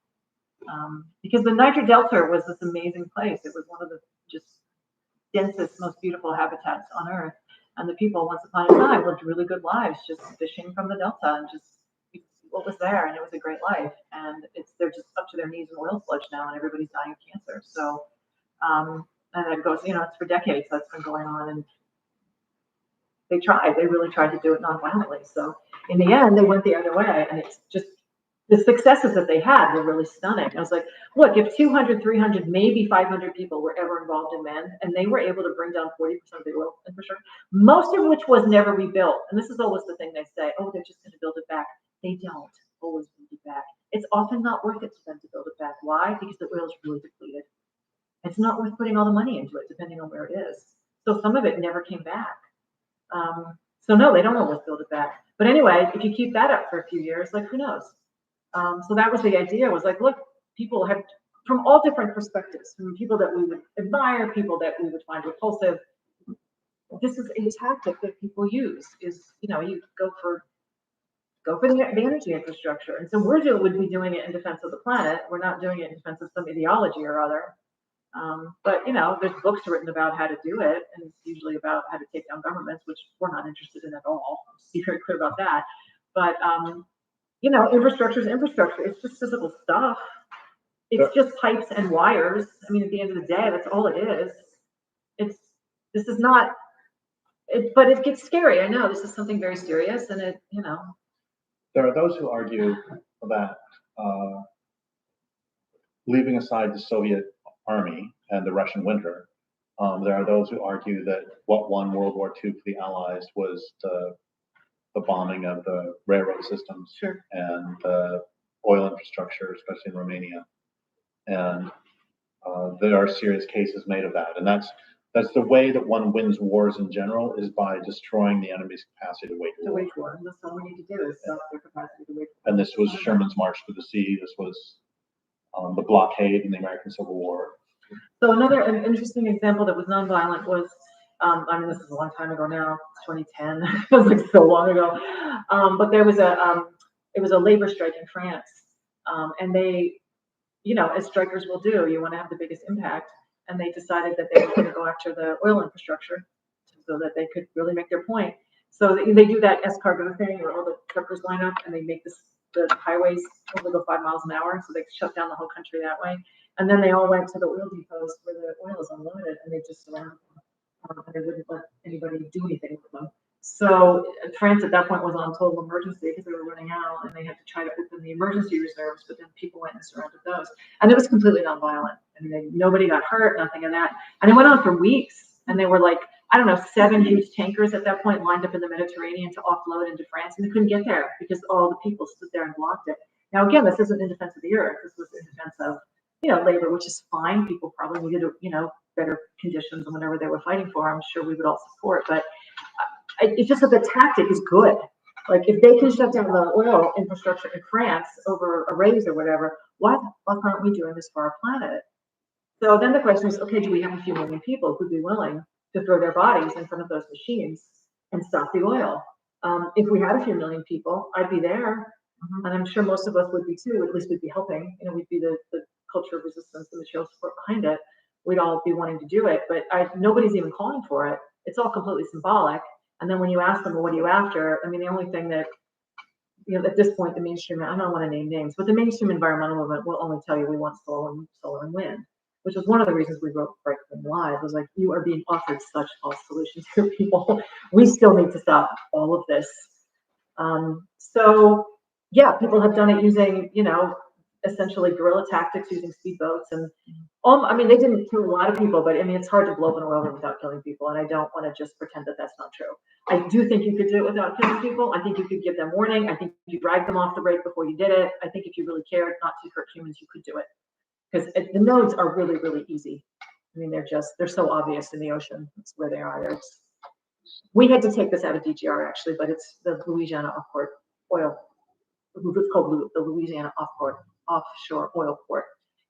Because the Niger Delta was this amazing place. It was one of the just densest, most beautiful habitats on Earth. And the people once upon a time lived really good lives, just fishing from the Delta and just what was there. And it was a great life. And they're just up to their knees in oil sludge now, and everybody's dying of cancer. So, and it goes, it's for decades that's been going on. And they really tried to do it non-violently. So in the end, they went the other way. And it's just, the successes that they had were really stunning. I was like, look, if 200, 300, maybe 500 people were ever involved in men, and they were able to bring down 40% of the oil infrastructure, most of which was never rebuilt. And this is always the thing they say, oh, they're just going to build it back. They don't always build it back. It's often not worth it for them to build it back. Why? Because the oil is really depleted. It's not worth putting all the money into it, depending on where it is. So some of it never came back. So no, they don't always build it back. But anyway, if you keep that up for a few years, like who knows? So that was the idea, was like, look, people have, from all different perspectives, from people that we would admire, people that we would find repulsive. This is a tactic that people use, is, you go for the energy infrastructure. And so would be doing it in defense of the planet. We're not doing it in defense of some ideology or other. But, there's books written about how to do it, and it's usually about how to take down governments, which we're not interested in at all. I'll be very clear about that. But, infrastructure is infrastructure. It's just physical stuff. It's just pipes and wires. I mean, at the end of the day, that's all it is. This is not, but it gets scary. I know this is something very serious, and There are those who argue that leaving aside the Soviet army and the Russian winter, there are those who argue that what won World War II for the Allies was the bombing of the railroad systems. Sure. And the oil infrastructure, especially in Romania. And there are serious cases made of that. And that's the way that one wins wars in general, is by destroying the enemy's capacity to wage war. And that's all we need to do, is stop their capacity to wage war. And this was Sherman's March to the Sea. This was the blockade in the American Civil War. So an interesting example that was nonviolent was, this is a long time ago now, it's 2010, it was like so long ago. But there was it was a labor strike in France. And they, as strikers will do, you want to have the biggest impact. And they decided that they were going to go after the oil infrastructure so that they could really make their point. So they do that escargot thing where all the truckers line up and they make the highways only go 5 miles an hour. So they shut down the whole country that way. And then they all went to the oil depots where the oil is unloaded, and they just surrounded them. And they wouldn't let anybody do anything with them. So France at that point was on total emergency because they were running out, and they had to try to open the emergency reserves, but then people went and surrounded those. And it was completely nonviolent. I mean, nobody got hurt, nothing of that. And it went on for weeks, and they were like, 7 huge tankers at that point lined up in the Mediterranean to offload into France, and they couldn't get there because all the people stood there and blocked it. Now, again, this isn't in defense of the earth. This was in defense of, labor, which is fine. People probably needed, better conditions and whatever they were fighting for. I'm sure we would all support, but it's just that the tactic is good. Like, if they can shut down the oil infrastructure in France over a raise or whatever, why the fuck aren't we doing this for our planet? So then the question is, okay, do we have a few million people who'd be willing to throw their bodies in front of those machines and stop the oil? If we had a few million people, I'd be there. And I'm sure most of us would be too. At least we'd be helping. We'd be the culture of resistance and the material support behind it. We'd all be wanting to do it, but nobody's even calling for it. It's all completely symbolic. And then when you ask them, well, what are you after? I mean, the only thing that, at this point, the mainstream, I don't want to name names, but the mainstream environmental movement will only tell you we want solar and wind, which was one of the reasons we wrote Breakthrough Live, was like, you are being offered such false solutions here, people. We still need to stop all of this. So yeah, people have done it using, essentially guerrilla tactics, using speedboats, and they didn't kill a lot of people, but it's hard to blow up an oil rig without killing people, and I don't want to just pretend that that's not true. I do think you could do it without killing people. I think you could give them warning. I think you drag them off the rig before you did it. I think if you really cared not to hurt humans, you could do it, because the nodes are really, really easy. They're so obvious in the ocean. That's where they are. We had to take this out of DGR actually, but it's the Louisiana offport oil. It's called the Louisiana offshore oil port,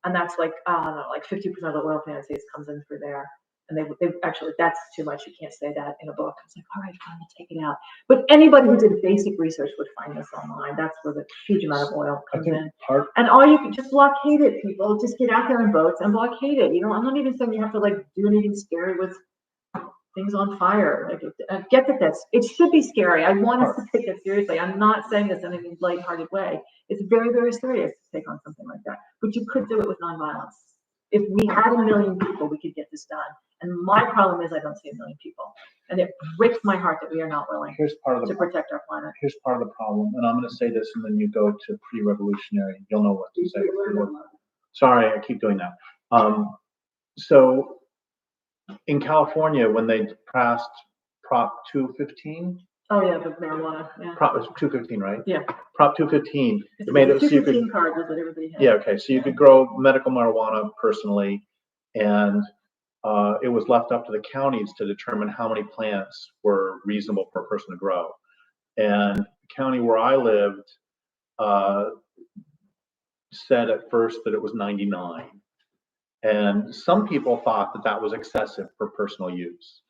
and that's like 50% of the oil from the United States comes in through there. And they actually, that's too much. You can't say that in a book. I was like, all right, fine, I'll take it out. But anybody who did basic research would find this online. That's where the huge amount of oil comes in. And all you can just blockade it, people. Just get out there in boats and blockade it. You know, I'm not even saying you have to like do anything scary with things on fire. Like, I get that it should be scary. I want us to take it seriously. I'm not saying this in any lighthearted way. It's very, very serious to take on something like that. But you could do it with nonviolence. If we had 1 million people, we could get this done. And my problem is I don't see 1 million people. And it breaks my heart that we are not willing to protect our planet. Here's part of the problem, and I'm going to say this, and then you go to pre-revolutionary. You'll know what to say. Sorry, I keep doing that. So in California, when they passed Prop 215. Oh yeah, the marijuana. Yeah. Prop 215, right? Yeah. Prop 215. It made it so you could. Card was what everybody had. Yeah. Okay. So you could grow medical marijuana personally, and it was left up to the counties to determine how many plants were reasonable for a person to grow. And the county where I lived said at first that it was 99. And some people thought that that was excessive for personal use.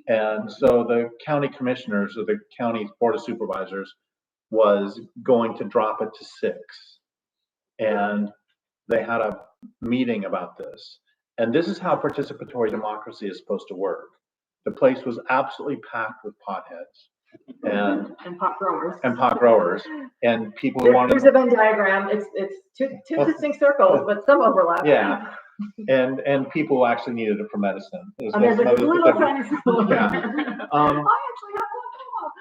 And so the county commissioners or the county board of supervisors was going to drop it to 6. And they had a meeting about this. And this is how participatory democracy is supposed to work. The place was absolutely packed with potheads and pot growers. And people who wanted. Here's a Venn diagram. It's two distinct circles, but some overlap. Yeah. And people who actually needed it for medicine. There's a little tiny yeah. I actually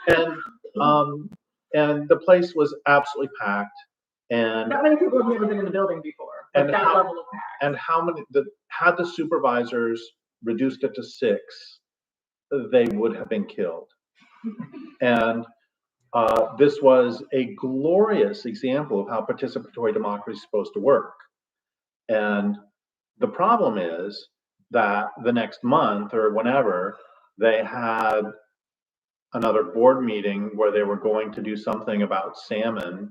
have one. And the place was absolutely packed. And not many people have never been in the building before. And that level of packed. And how many? Had the supervisors reduced it to 6, they would have been killed. And this was a glorious example of how participatory democracy is supposed to work. And the problem is that the next month or whenever, they had another board meeting where they were going to do something about salmon,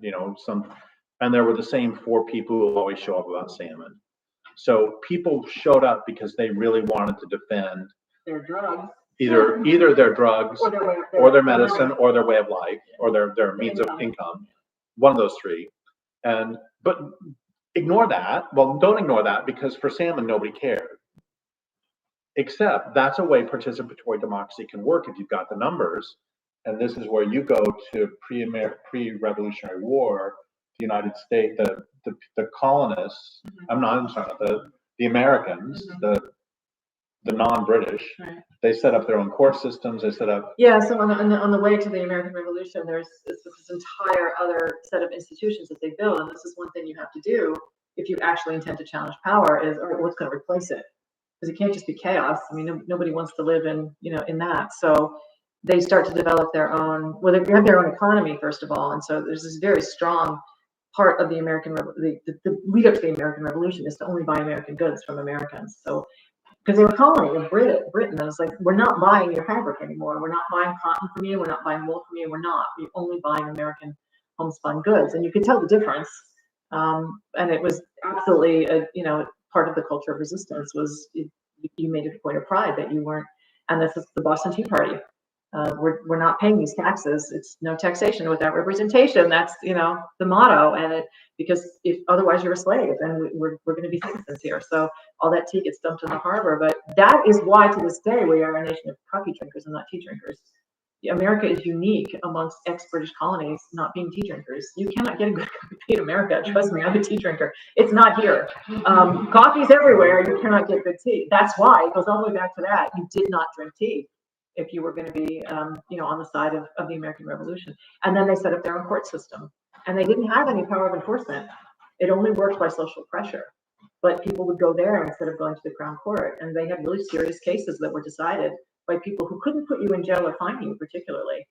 and there were the same 4 people who always show up about salmon. So people showed up because they really wanted to defend their drugs. Either their drugs or their medicine or their way of life or their means of income, one of those 3. But ignore that. Well, don't ignore that, because for salmon, nobody cared. Except that's a way participatory democracy can work if you've got the numbers. And this is where you go to pre-Revolutionary War, the United States, the colonists. The Americans, the non-British. Right. They set up their own court systems. They set up. Yeah. So on the way to the American Revolution, there's this entire other set of institutions that they build, and this is one thing you have to do if you actually intend to challenge power is, or what's going to replace it, because it can't just be chaos. I mean, nobody wants to live in that. So they start to develop their own. Well, they have their own economy first of all, and so there's this very strong part of the the lead up to the American Revolution is to only buy American goods from Americans. So because they were a colony of Britain, I was like, we're not buying your fabric anymore. We're not buying cotton from you. We're not buying wool from you. We're only buying American homespun goods, and you could tell the difference. And it was absolutely part of the culture of resistance was you made it a point of pride that you weren't. And this is the Boston Tea Party. We're not paying these taxes. It's no taxation without representation. That's the motto. And because if otherwise you're a slave, and we're going to be citizens here. So all that tea gets dumped in the harbor. But that is why to this day we are a nation of coffee drinkers and not tea drinkers. America is unique amongst ex-British colonies not being tea drinkers. You cannot get a good cup of tea in America. Trust me, I'm a tea drinker. It's not here. Coffee's everywhere. You cannot get good tea. That's why it goes all the way back to that. You did not drink tea if you were going to be, on the side of the American Revolution. And then they set up their own court system. And they didn't have any power of enforcement. It only worked by social pressure. But people would go there instead of going to the Crown Court. And they had really serious cases that were decided by people who couldn't put you in jail or fine you particularly.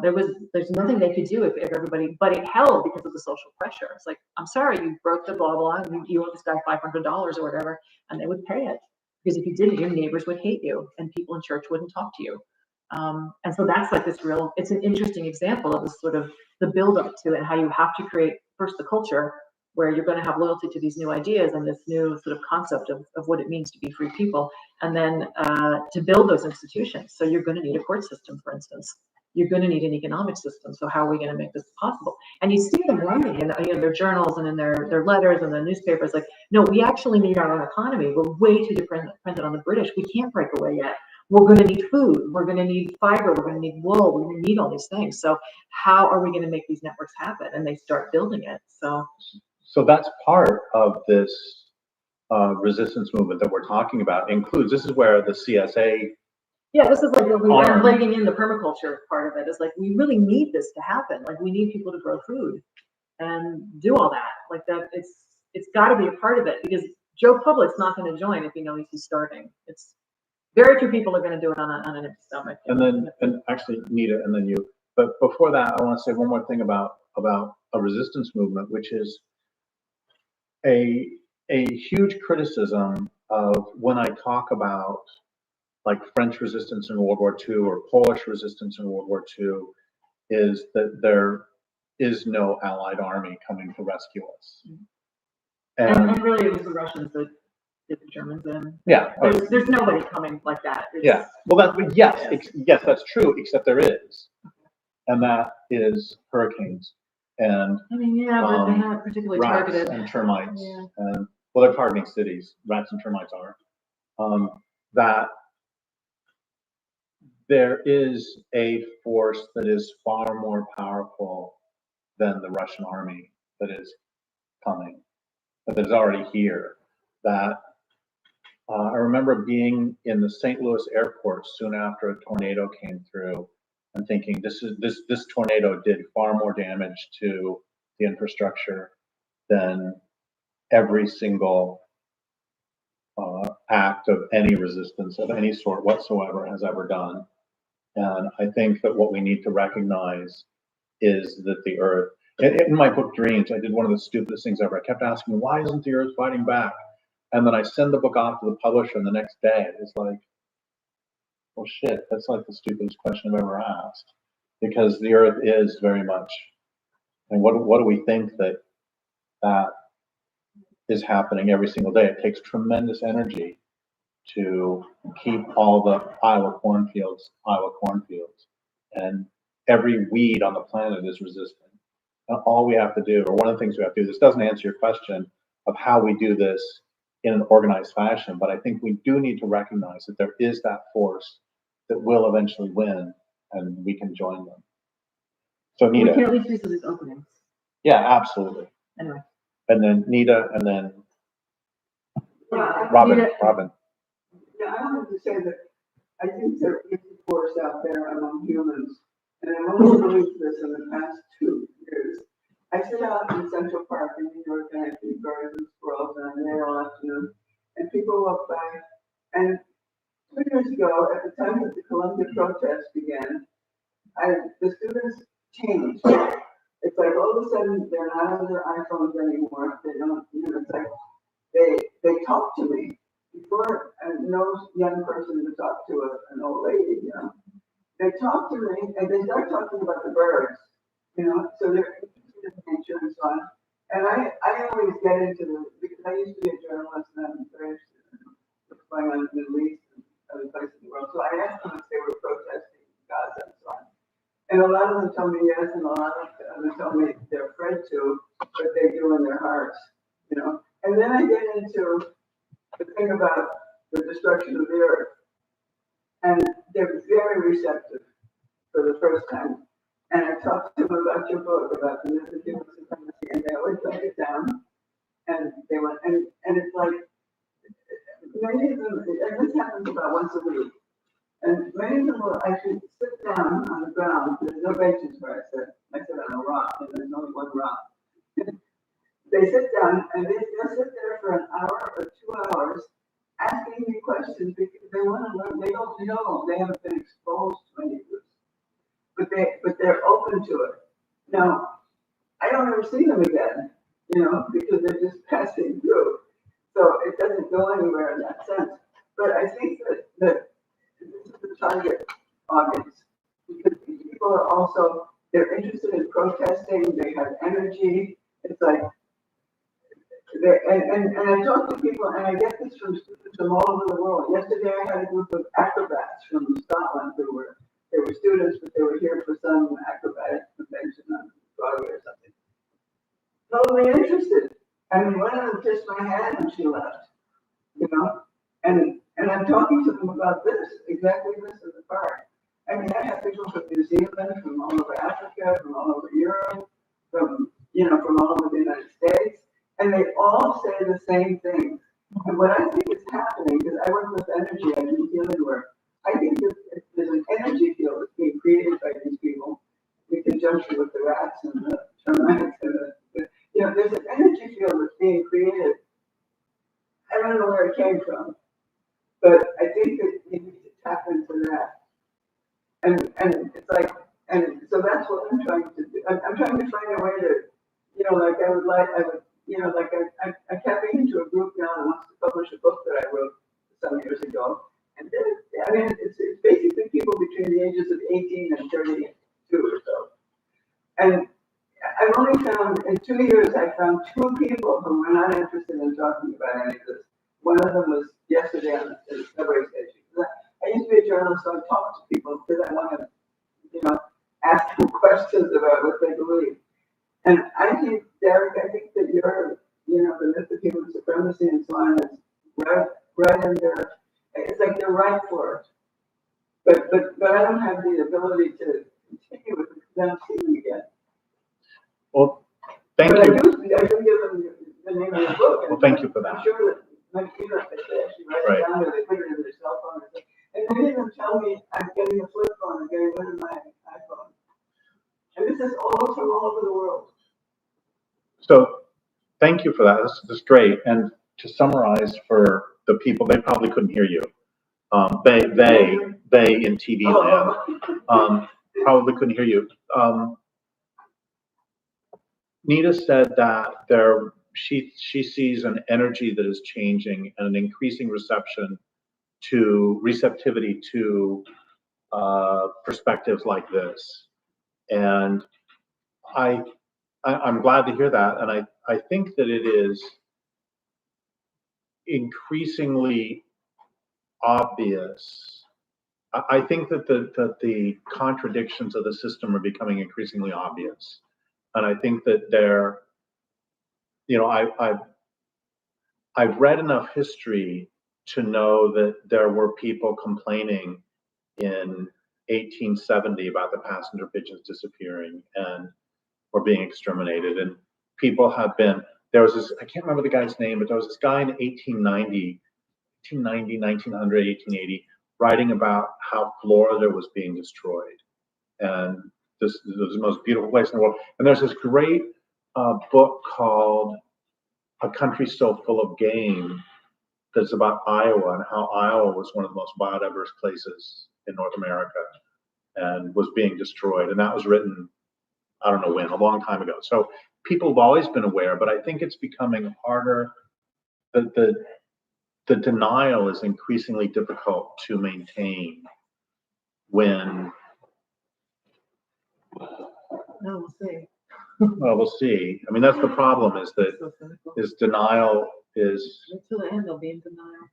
There's nothing they could do if everybody, but it held because of the social pressure. It's like, I'm sorry, you broke the blah, blah, you owe this guy $500 or whatever, and they would pay it. Because if you didn't, your neighbors would hate you and people in church wouldn't talk to you. And so that's like it's an interesting example of this sort of the build up to it, how you have to create first the culture where you're going to have loyalty to these new ideas and this new sort of concept of what it means to be free people, and then to build those institutions. So you're going to need a court system, for instance. You're going to need an economic system. So how are we going to make this possible? And you see them writing in their journals and in their letters and the newspapers, like, no, we actually need our own economy. We're way too dependent on the British. We can't break away yet. We're going to need food. We're going to need fiber. We're going to need wool. We're going to need all these things. So how are we going to make these networks happen? And they start building it. So that's part of this resistance movement that we're talking about. Includes, this is where the CSA. Yeah, this is like we are legging in the permaculture part of it. It's like we really need this to happen. Like we need people to grow food and do all that. Like that, it's got to be a part of it, because Joe Public's not going to join if he knows he's starving. It's very few people are going to do it on an empty stomach. And actually, Nita, and then you. But before that, I want to say one more thing about a resistance movement, which is a huge criticism of when I talk about like French resistance in World War II or Polish resistance in World War II, is that there is no Allied army coming to rescue us. And really, it was the Russians that did the Germans in. Yeah. There's nobody coming like that. Yeah. Well, yes, that's true, except there is. And that is hurricanes and I mean, yeah, but they're not particularly rats targeted. and termites. Yeah. And well, they're targeting cities. Rats and termites are. That there is a force that is far more powerful than the Russian army that is coming, that is already here. That I remember being in the St. Louis airport soon after a tornado came through, and thinking this tornado did far more damage to the infrastructure than every single act of any resistance of any sort whatsoever has ever done. And I think that what we need to recognize is that the Earth, in my book Dreams, I did one of the stupidest things ever. I kept asking, why isn't the Earth fighting back? And then I send the book off to the publisher, and the next day it's like, well, shit, that's like the stupidest question I've ever asked. Because the Earth is very much, and what do we think that is happening every single day? It takes tremendous energy to keep all the Iowa cornfields. And every weed on the planet is resistant. And all we have to do, or one of the things we have to do, this doesn't answer your question of how we do this in an organized fashion, but I think we do need to recognize that there is that force that will eventually win, and we can join them. So Nita. We can at least use these openings. Yeah, absolutely. Anyway. And then Nita, and then Yeah, Robin. Yeah, I wanted to say that I think there is a force out there among humans, and I've only believed this in the past 2 years. I sit out in Central Park in New York, and I see birds and squirrels, and I'm there all afternoon, and people walk by, and 2 years ago, at the time that the Columbia protests began, the students changed. It's like all of a sudden they're not on their iPhones anymore. They don't, it's like they talk to me. Before, no young person would talk to an old lady, They talk to me and they start talking about the birds, so they're interested in nature and so on. And I always get into because I used to be a journalist and I'm very interested in what's going on in the Middle East and other places in the world. So I asked them if they were protesting Gaza and so on. And a lot of them tell me yes, and a lot of them tell me they're afraid to, but they do in their hearts, And then I get into the thing about the destruction of the Earth, and they're very receptive for the first time. And I talked to them about your book, about the myth of human supremacy, and they always write it down. And they went, and it's like, many of them, and this happens about once a week. And many of them will actually sit down on the ground. There's no benches where I sit on a rock, and there's only one rock. They sit down, and they'll sit there for an hour or 2 hours asking me questions because they want to learn. They don't know. They haven't been exposed to any of this. But they're open to it. Now, I don't ever see them again, because they're just passing through. So it doesn't go anywhere in that sense. But I think that this is the target audience, because people are also, they're interested in protesting, they have energy. It's like, and I talk to people, and I get this from students from all over the world. Yesterday, I had a group of acrobats from Scotland they were students, but they were here for some acrobatic convention on Broadway or something. Totally interested. I mean, one of them kissed my hand when she left, you know? And I'm talking to them about this, exactly this in the park. I mean, I have people from New Zealand, from all over Africa, from all over Europe, from all over the United States, and they all say the same thing. And what I think is happening, because I work with energy, I do healing work, I think that there's an energy field that's being created by these people in conjunction with the rats and the termites and there's an energy field that's being created. I don't know where it came from, but I think that you need to tap into that. And it's like, and so that's what I'm trying to do. I'm trying to find a way to, I tapping into a group now that wants to publish a book that I wrote some years ago. And I mean, it's basically people between the ages of 18 and 32 or so. And I've only found, in 2 years, I found 2 people who were not interested in talking about any of this. One of them was yesterday on the subway station. I used to be a journalist, so I talk to people because I want to, ask them questions about what they believe. And I think, Derrick, that you're, the myth of human supremacy and so on is right in there. It's like they're right for it. But I don't have the ability to continue with it because I don't see them again. Well, thank you. I do give them the name of the book. Well, thank you for that. I'm sure that many people, if they actually write it down or they put it in their cell phone or something. And many of them tell me I'm getting a flip phone or getting rid of my iPhone. And this is all from all over the world. So thank you for that. That's great. And to summarize for the people, they probably couldn't hear you. They in TV land probably couldn't hear you. Nita said that she sees an energy that is changing and an increasing receptivity to perspectives like this. And I'm glad to hear that. And I think that it is increasingly obvious. I think that the contradictions of the system are becoming increasingly obvious. And I think that I've read enough history to know that there were people complaining in 1870 about the passenger pigeons disappearing or being exterminated. And people have been, there was this, I can't remember the guy's name, but there was this guy in 1900, 1880, writing about how Florida was being destroyed. And this was the most beautiful place in the world. And there's this great book called A Country So Full of Game that's about Iowa and how Iowa was one of the most biodiverse places in North America and was being destroyed. And that was written, I don't know when, a long time ago. So people have always been aware, but I think it's becoming harder. The denial is increasingly difficult to maintain when. No, we'll see. Well, we'll see. I mean, that's the problem is that denial is. Until the end, they'll be in denial.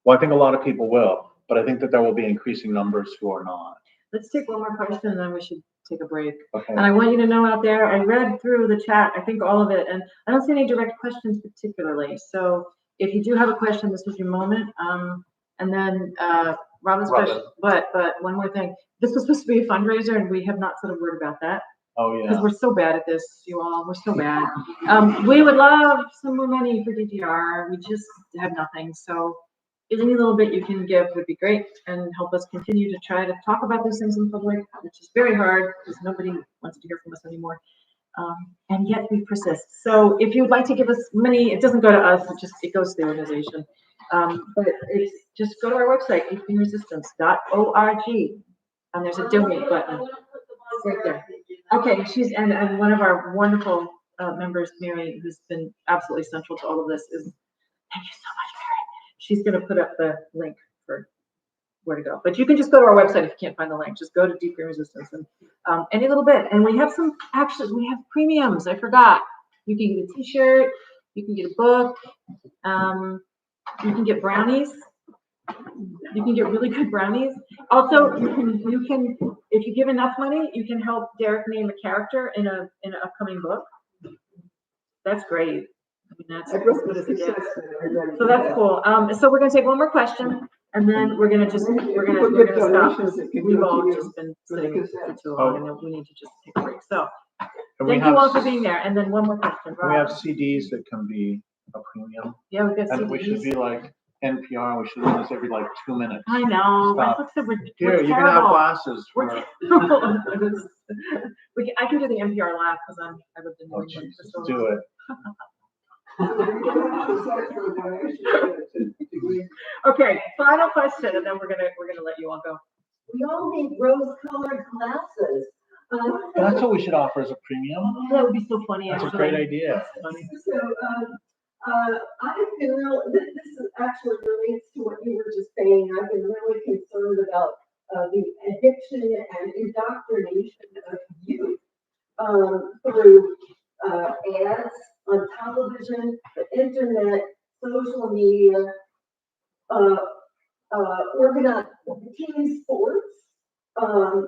Well, I think a lot of people will, but I think that there will be increasing numbers who are not. Let's take one more question and then we should take a break. Okay. And I want you to know out there, I read through the chat, I think all of it, and I don't see any direct questions particularly. So if you do have a question, this is your moment. And then Robin's question, but one more thing. This was supposed to be a fundraiser and we have not said a word about that. Oh, yeah. Because we're so bad at this, you all, we're so bad. We would love some more money for DDR. We just have nothing. So any little bit you can give would be great and help us continue to try to talk about those things in public, which is very hard because nobody wants to hear from us anymore. And yet we persist. So if you'd like to give us money, it doesn't go to us, it goes to the organization. But it's just go to our website, extremeresistance.org, and there's a donate button right there. Okay, and one of our wonderful members, Mary, who's been absolutely central to all of this, is thank you so much, Mary. She's going to put up the link for where to go. But you can just go to our website if you can't find the link. Just go to Deep Green Resistance and any little bit. And we have we have premiums. I forgot. You can get a T-shirt. you can get a book, you can get brownies. You can get really good brownies. Also, you can, if you give enough money, you can help Derrick name a character in an upcoming book. That's great. I mean, that's I as wrote good the as it gets. success that I read. So that's cool. So we're gonna take one more question, and then we're gonna stop. We've all just been sitting for too long, and we need to just take a break. So And we thank have, you all for being there. And then one more question. we have Rob. CDs that can be a premium, Yeah, we've got and we should CDs. be like NPR, we should do this every like 2 minutes. I know. Stop. That's so Here, you can have glasses We're for, terrible. I can do the NPR laugh because I lived in New oh England Jesus, for so do long. it. Okay, final question, and then we're gonna let you all go. We all need rose-colored glasses. That's what we should offer as a premium. That would be so funny. That's a actually. great idea. That's funny. So, I've been this actually relates to what you were just saying. I've been really concerned about the addiction and indoctrination of youth through ads on television, the internet, social media, organized team sports.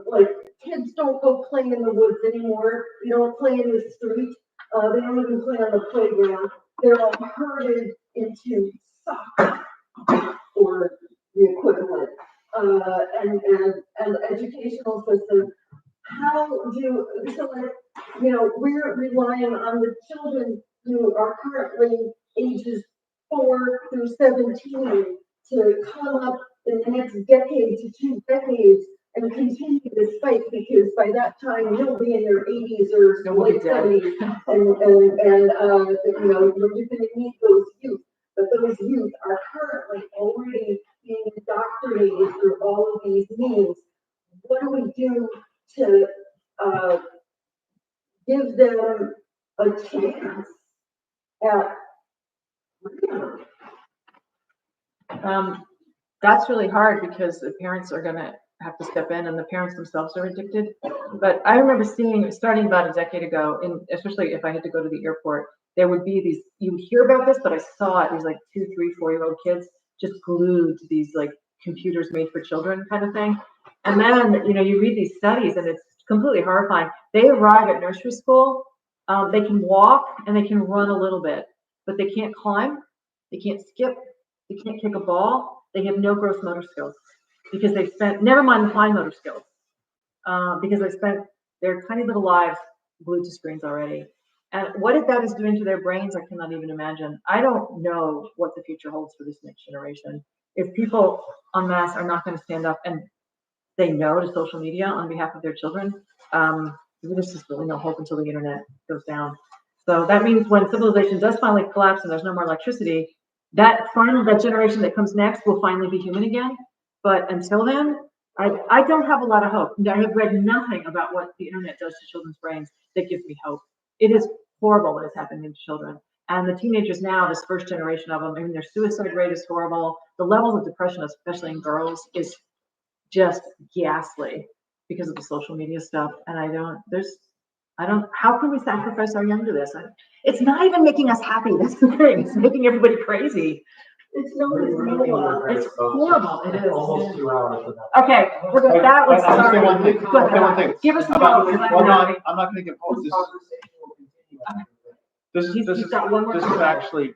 Like kids don't go play in the woods anymore. They don't play in the street. They don't even play on the playground. They're all herded into soccer or the equivalent. And the educational system. How do so like we're relying on the children who are currently ages 4 through 17 to come up in the next decade to 2 decades and continue this fight, because by that time you'll be in your 80s or late 70s, and you're going to need those youth. But those youth are currently already being indoctrinated through all of these means. What do we do to give them a chance at That's really hard because the parents are gonna have to step in, and the parents themselves are addicted. But I remember starting about a decade ago, and especially if I had to go to the airport, there would be these, you would hear about this, but I saw it, these like 2, 3, 4-year-old kids just glued to these like computers made for children kind of thing. And then, you read these studies and it's completely horrifying. They arrive at nursery school, they can walk and they can run a little bit, but they can't climb, they can't skip, they can't kick a ball, they have no gross motor skills because they've spent, never mind the fine motor skills, because they spent their tiny little lives glued to screens already. And what that is doing to their brains, I cannot even imagine. I don't know what the future holds for this next generation. If people en masse are not going to stand up and say no to social media on behalf of their children, there's just really no hope until the internet goes down. So that means when civilization does finally collapse and there's no more electricity, that generation that comes next will finally be human again. But until then, I don't have a lot of hope. I have read nothing about what the internet does to children's brains that gives me hope. It is horrible what is happening to children. And the teenagers now, this first generation of them, I mean, their suicide rate is horrible. The levels of depression, especially in girls, is just ghastly because of the social media stuff. And how can we sacrifice our young to this? It's not even making us happy. That's the thing. It's making everybody crazy. it's no It's horrible. It is. Almost 2 hours. Okay, that was I'll say sorry. one thing. Go ahead. One thing. Give us some About, hope. well, no, I'm not gonna give hope. This He's is got one more comment. actually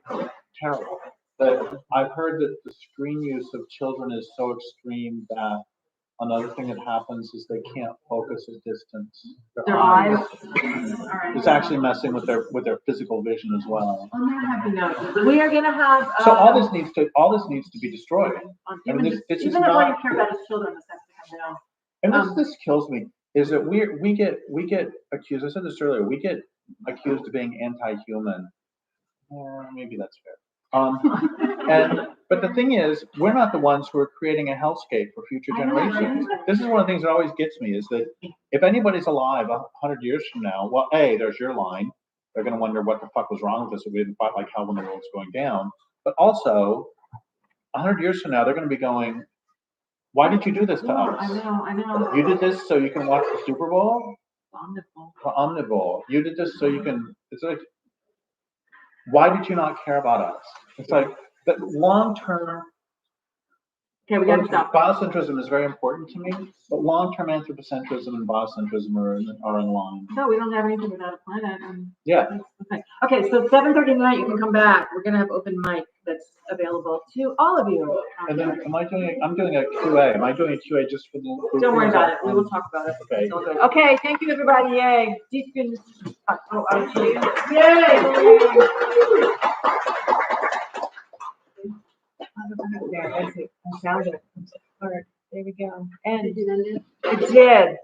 terrible. That I've heard that the screen use of children is so extreme that another thing that happens is they can't focus at distance. Their eyes. All right. It's actually messing with their physical vision as well. On that happy note, we are gonna have. So all this needs to be destroyed. I mean, this is even if all you not. care about is children, this has to come down. And this kills me is that we get accused. I said this earlier. We get accused of being anti-human. Maybe that's fair. But the thing is, we're not the ones who are creating a hellscape for future generations. This is one of the things that always gets me is that if anybody's alive 100 years from now, well, there's your line. They're going to wonder what the fuck was wrong with us if we didn't fight like hell when the world's going down. But also, 100 years from now, they're going to be going, why did you do this to us? I know. You did this so you can watch the Super Bowl? Omnipot. The Omnipot. You did this so you can, it's like, why did you not care about us? It's like, that long-term, Okay, we gotta stop. biocentrism is very important to me, but long-term anthropocentrism and biocentrism are in line. No, we don't have anything without a planet. Yeah. Okay. Okay, so 7:30 tonight, you can come back. We're gonna have open mic that's available to all of you. And then I'm doing a QA. Am I doing a QA just for the? Don't worry about it. We will talk about it. Okay. It's all good. Okay, thank you, everybody. Yay. Yay. There, that's it. I found it. All right, there we go. And it did.